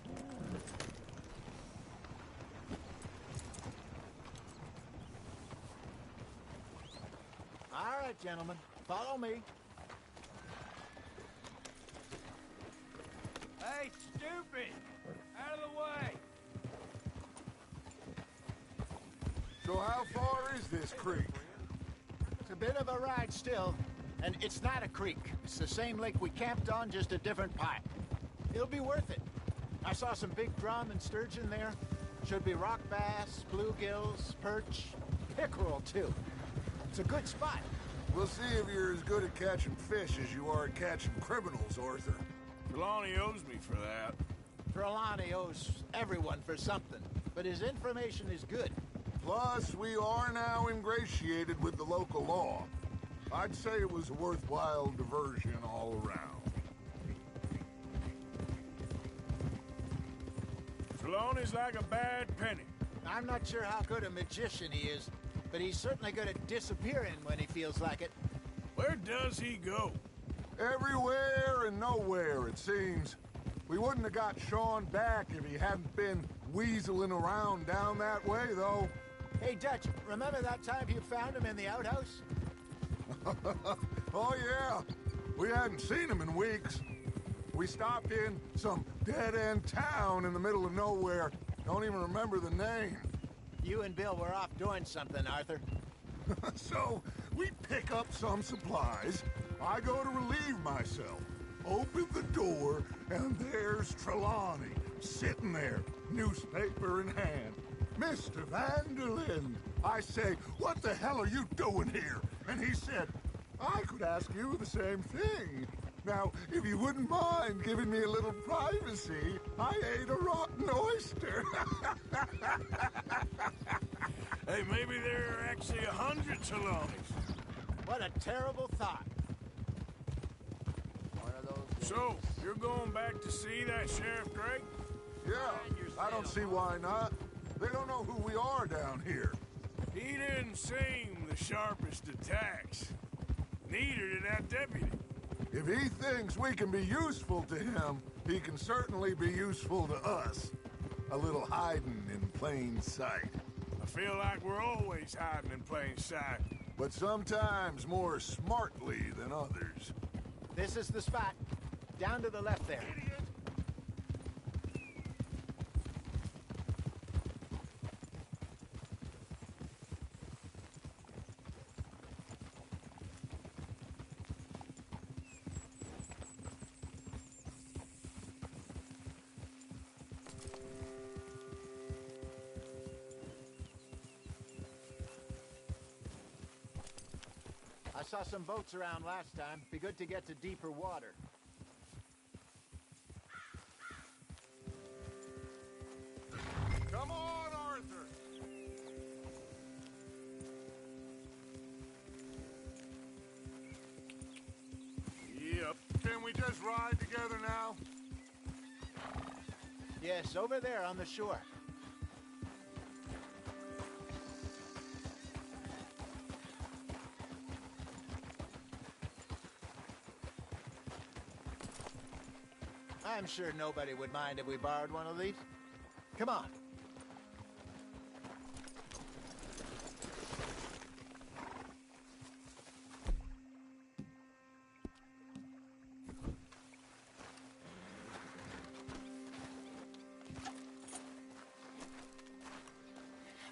All right, gentlemen. Follow me. Hey, stupid! Out of the way! So how far is this creek? It's a bit of a ride still, and it's not a creek. It's the same lake we camped on, just a different pipe. It'll be worth it. I saw some big drum and sturgeon there. Should be rock bass, bluegills, perch, pickerel, too. It's a good spot. We'll see if you're as good at catching fish as you are at catching criminals, Arthur. Trelawney owes me for that. Trelawney owes everyone for something, but his information is good. Plus, we are now ingratiated with the local law. I'd say it was a worthwhile diversion all around. Trelawney's like a bad penny. I'm not sure how good a magician he is, but he's certainly good at disappearing when he feels like it. Where does he go? Everywhere and nowhere, it seems. We wouldn't have got Sean back if he hadn't been weaseling around down that way, though. Hey, Dutch, remember that time you found him in the outhouse? Oh, yeah. We hadn't seen him in weeks. We stopped in some dead-end town in the middle of nowhere. Don't even remember the name. You and Bill were off doing something, Arthur. So, we pick up some supplies. I go to relieve myself. Open the door, and there's Trelawney, sitting there, newspaper in hand. Mr. Vanderlyn. I say, what the hell are you doing here? And he said, I could ask you the same thing. Now, if you wouldn't mind giving me a little privacy, I ate a rotten oyster. Hey, maybe there are actually 100 Trelawneys. What a terrible thought. So, you're going back to see that Sheriff Drake? Yeah, I don't see why not. They don't know who we are down here. He didn't seem the sharpest attacks. Neither did that deputy. If he thinks we can be useful to him, he can certainly be useful to us. A little hiding in plain sight. I feel like we're always hiding in plain sight. But sometimes more smartly than others. This is the spot. Down to the left there. I saw some boats around last time. Be good to get to deeper water. Come on, Arthur! Yep. Can we just ride together now? Yes, over there on the shore. I'm sure nobody would mind if we borrowed one of these. Come on.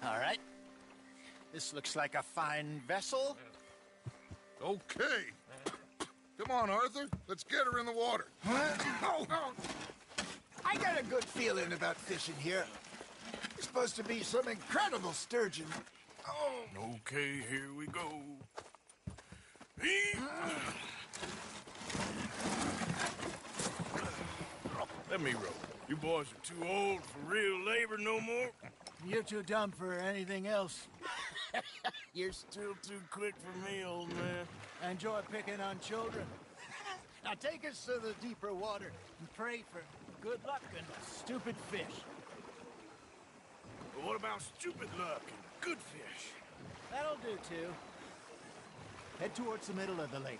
All right. This looks like a fine vessel. Okay. Come on, Arthur. Let's get her in the water. Oh. I got a good feeling about fishing here. It's supposed to be some incredible sturgeon. Oh. Okay, here we go. Let me row. You boys are too old for real labor no more. You're too dumb for anything else. You're still too quick for me, old man. Enjoy picking on children. Now take us to the deeper water and pray for good luck and stupid fish. But what about stupid luck and good fish? That'll do, too. Head towards the middle of the lake.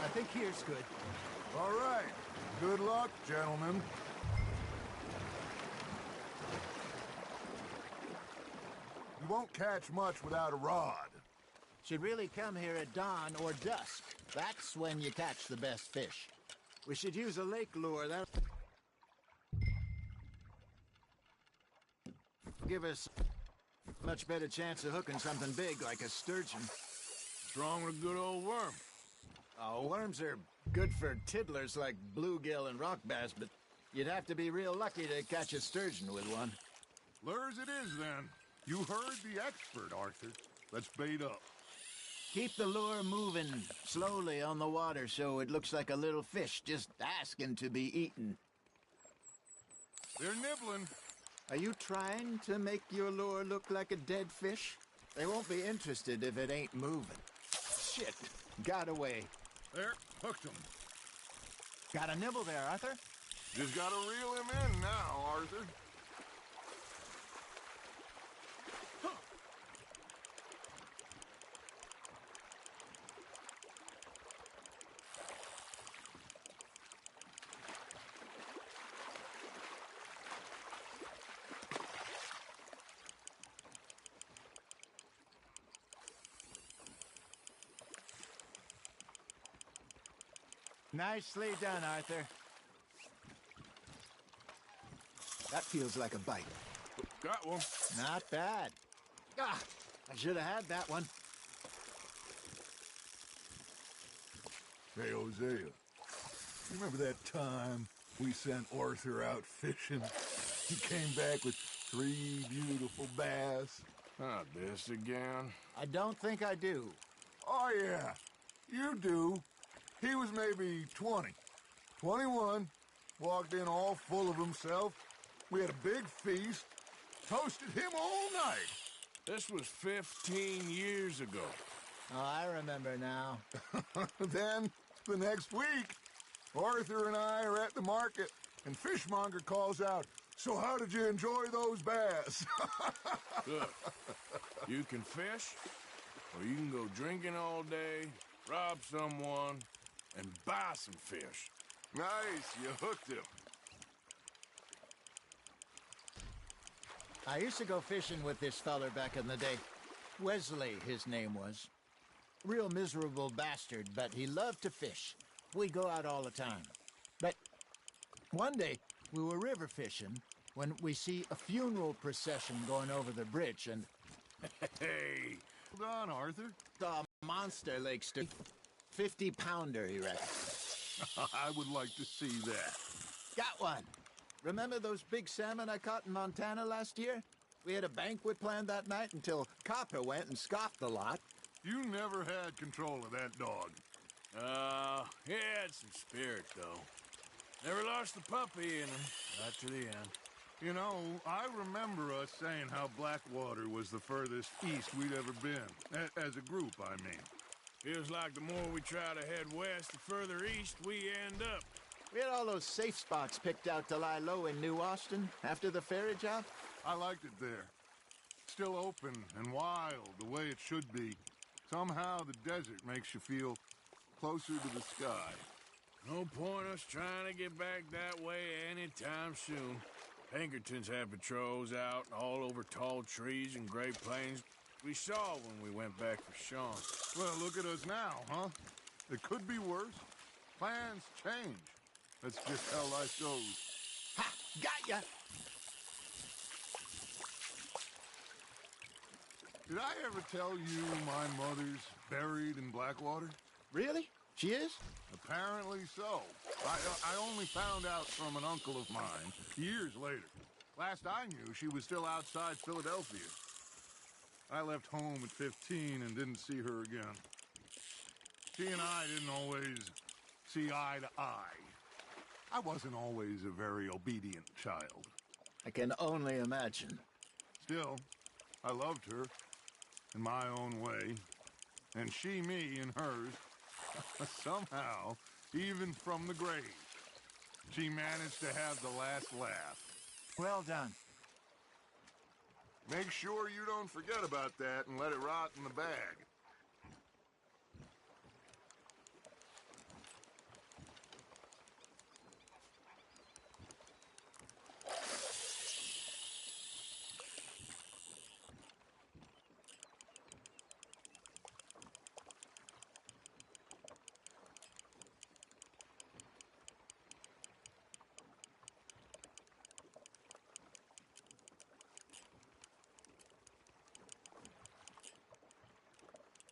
I think here's good. All right. Good luck, gentlemen. You won't catch much without a rod. Should really come here at dawn or dusk. That's when you catch the best fish. We should use a lake lure. That'll give us a much better chance of hooking something big like a sturgeon. What's wrong with a good old worm? Oh, worms are good for tiddlers like bluegill and rock bass, but you'd have to be real lucky to catch a sturgeon with one. Lures it is, then. You heard the expert, Arthur. Let's bait up. Keep the lure moving slowly on the water so it looks like a little fish just asking to be eaten. They're nibbling. Are you trying to make your lure look like a dead fish? They won't be interested if it ain't moving. Shit, got away. There, hooked him. Got a nibble there, Arthur? Just gotta reel him in now, Arthur. Nicely done, Arthur. That feels like a bite. Got one. Not bad. Ah, I should have had that one. Hey, Hosea, you remember that time we sent Arthur out fishing? He came back with 3 beautiful bass. Not this again. I don't think I do. Oh, yeah, you do. He was maybe 20, 21, walked in all full of himself. We had a big feast, toasted him all night. This was 15 years ago. Oh, I remember now. Then, the next week, Arthur and I are at the market, and Fishmonger calls out, "So how did you enjoy those bass?" Look, you can fish, or you can go drinking all day, rob someone, and buy some fish. Nice, you hooked him. I used to go fishing with this feller back in the day. Wesley, his name was. Real miserable bastard, but he loved to fish. We'd go out all the time. But one day, we were river fishing when we see a funeral procession going over the bridge, and... Hey! Hold on, Arthur. The monster Lakester. 50-pounder, he reckons. I would like to see that. Got one. Remember those big salmon I caught in Montana last year? We had a banquet planned that night until Copper went and scoffed the lot. You never had control of that dog. He had some spirit, though. Never lost the puppy in him, right to the end. You know, I remember us saying how Blackwater was the furthest east we'd ever been. As a group, I mean. Feels like the more we try to head west, the further east we end up. We had all those safe spots picked out to lie low in New Austin after the ferry job. I liked it there. Still open and wild, the way it should be. Somehow the desert makes you feel closer to the sky. No point us trying to get back that way anytime soon. Pinkertons had patrols out all over tall trees and Great Plains. We saw when we went back for Sean. Well, look at us now, huh? It could be worse. Plans change. That's just how life goes. Ha! Got ya! Did I ever tell you my mother's buried in Blackwater? Really? She is? Apparently so. I only found out from an uncle of mine years later. Last I knew, she was still outside Philadelphia. I left home at 15 and didn't see her again. She and I didn't always see eye to eye. I wasn't always a very obedient child. I can only imagine. Still, I loved her in my own way, and she me in hers. Somehow, even from the grave, she managed to have the last laugh. Well done. Make sure you don't forget about that and let it rot in the bag.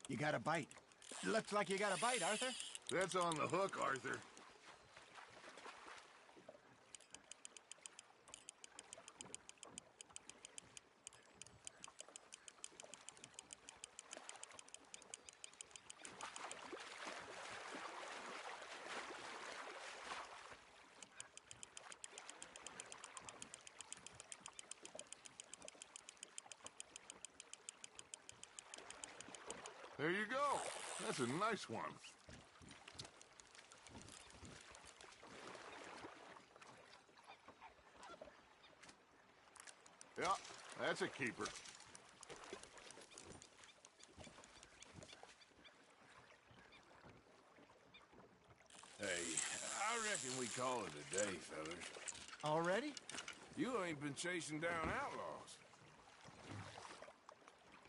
You got a bite. Looks like you got a bite, Arthur. That's on the hook, Arthur. There you go. That's a nice one. Yeah, that's a keeper. Hey, I reckon we call it a day, fellas. Already? You ain't been chasing down outlaws.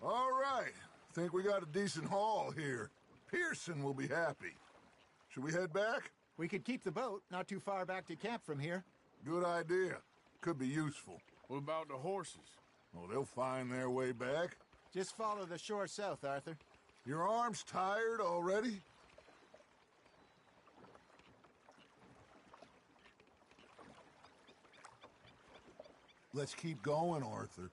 All right. Think we got a decent haul here. Pearson will be happy. Should we head back? We could keep the boat not too far back to camp from here. Good idea. Could be useful. What about the horses? Well, they'll find their way back. Just follow the shore south, Arthur. Your arm's tired already? Let's keep going, Arthur.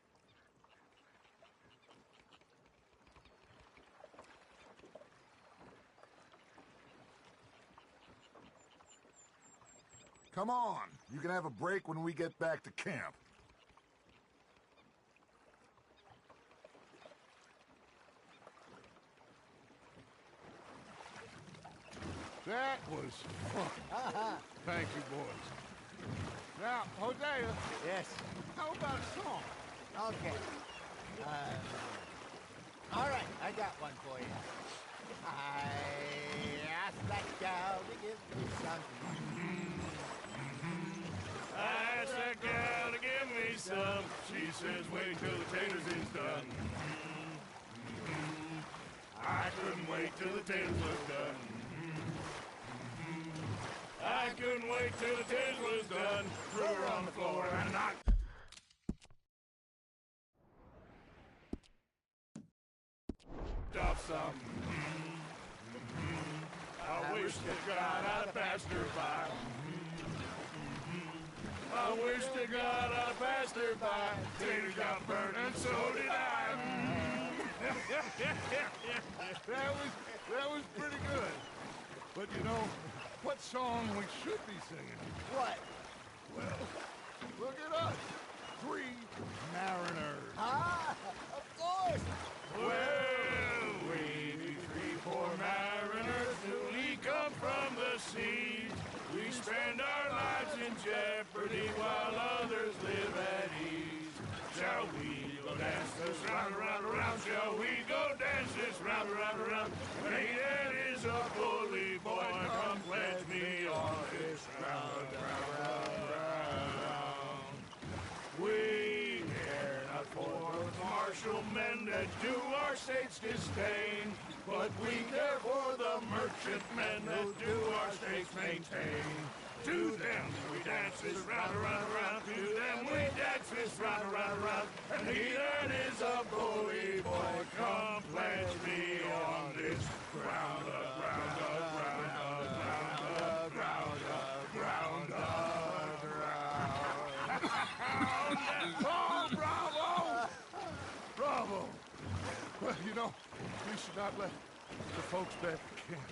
Come on. You can have a break when we get back to camp. That was fun. Thank you, boys. Now, Hosea. Yes? How about a song? Okay. All right, I got one for you. I asked that gal to give me some. I asked that gal to give me some. She says, wait till the taters is done. I couldn't wait till the taters was done. I couldn't wait till the taters was done. Threw her on the floor and knocked. Off some. I wish to God I'd passed her by. I wish to God I passed her by. Taters got burned and so did I. That was pretty good. But you know, what song we should be singing? What? Well, look at us. 3 mariners. Ah, of course. Well, we be 3 poor mariners newly come from the seas. We spend our lives in jeopardy while others live at ease. Shall we go dance this round, around, around? Shall we go dance this round, around, around? When Aiden is a bully boy, come pledge me on this round, round, round, round. We care not for martial men that do our state's disdain, but we care for the merchantmen that do our states maintain. To them we dance this round, around, around. To them we dance this round, around, around. And he that is a bully boy, come pledge me on this ground, ground, ground, ground, ground, ground, ground. Oh, bravo! Bravo! Well, you know, we should not let the folks back at camp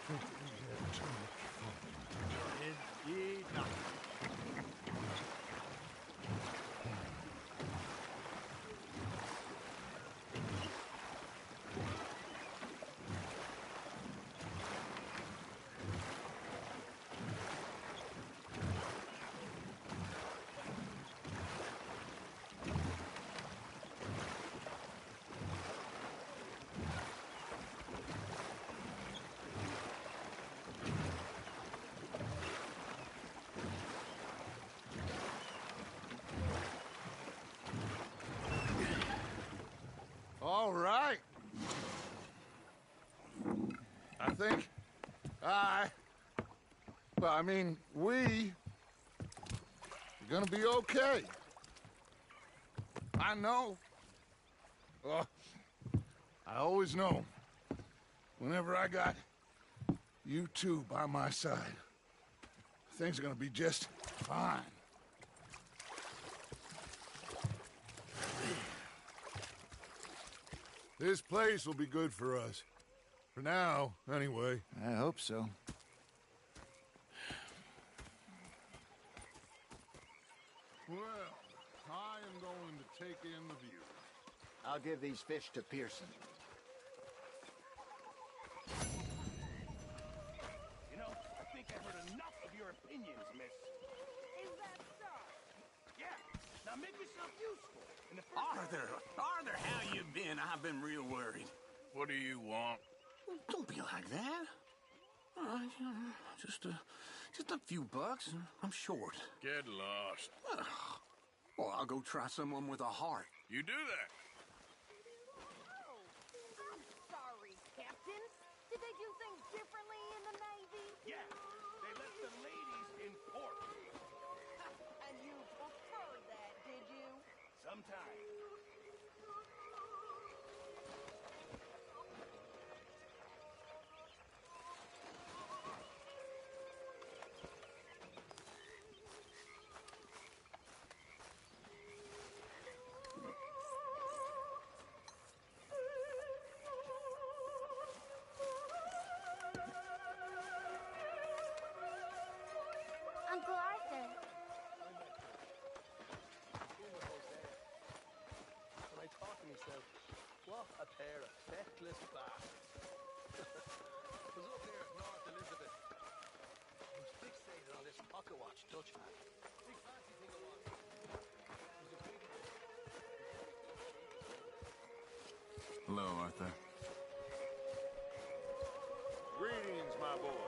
think that we had too much fun. Indeed not. All right. I think we are gonna be okay. I know. Oh, I always know. Whenever I got you two by my side, things are gonna be just fine. This place will be good for us. For now, anyway. I hope so. Well, I am going to take in the view. I'll give these fish to Pearson. You know, I think I've heard enough of your opinions, miss. Is that so? Yeah. Now make yourself useful. In the Arthur, how you been? I've been real worried. What do you want? Well, don't be like that. Just a few bucks. I'm short. Get lost. Well, I'll go try someone with a heart. You do that. Oh, I'm sorry, Captain. Did they do things differently in the Navy? Yeah, A pair of feckless bastards. Was up here at North Elizabeth. I was fixated on this pocket watch Dutch had. Big fancy thing it was. Hello, Arthur. Greetings, my boy.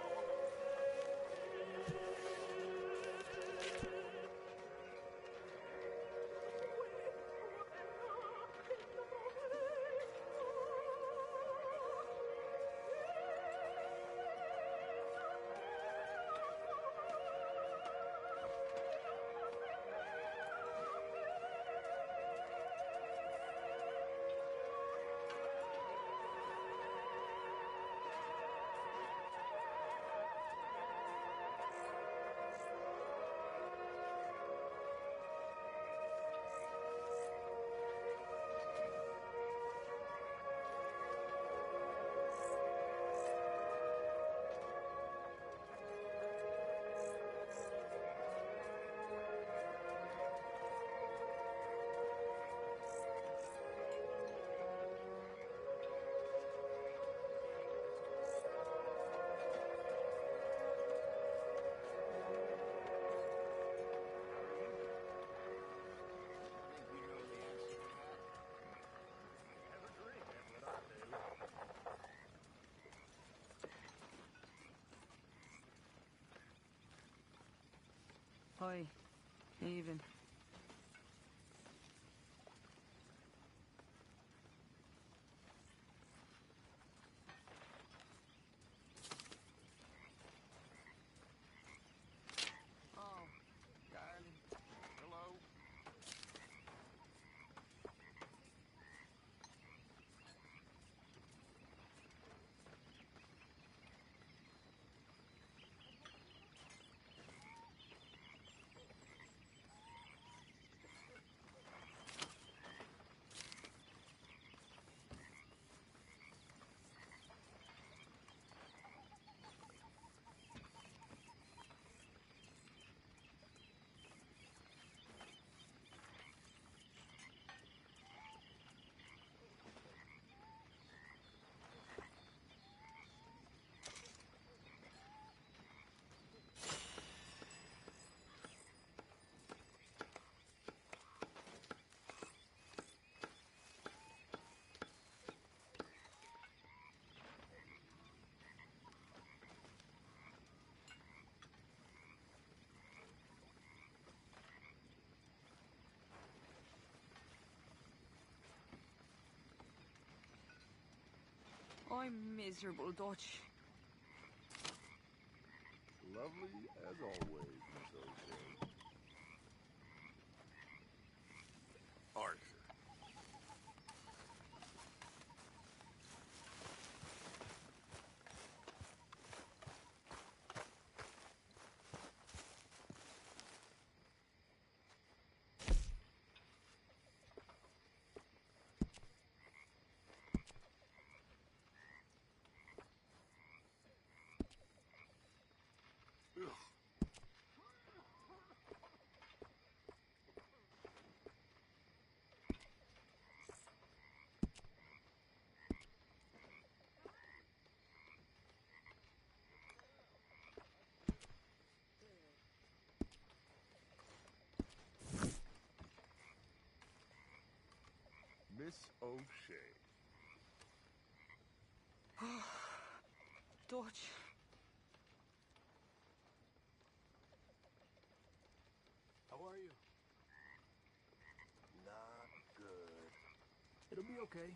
Hi, Even. Oh, darling. Hello. I'm miserable, Dutch. Lovely as always, Miss O'Shea. Arthur. Miss O'Shea. Dutch. How are you? Not good. It'll be okay.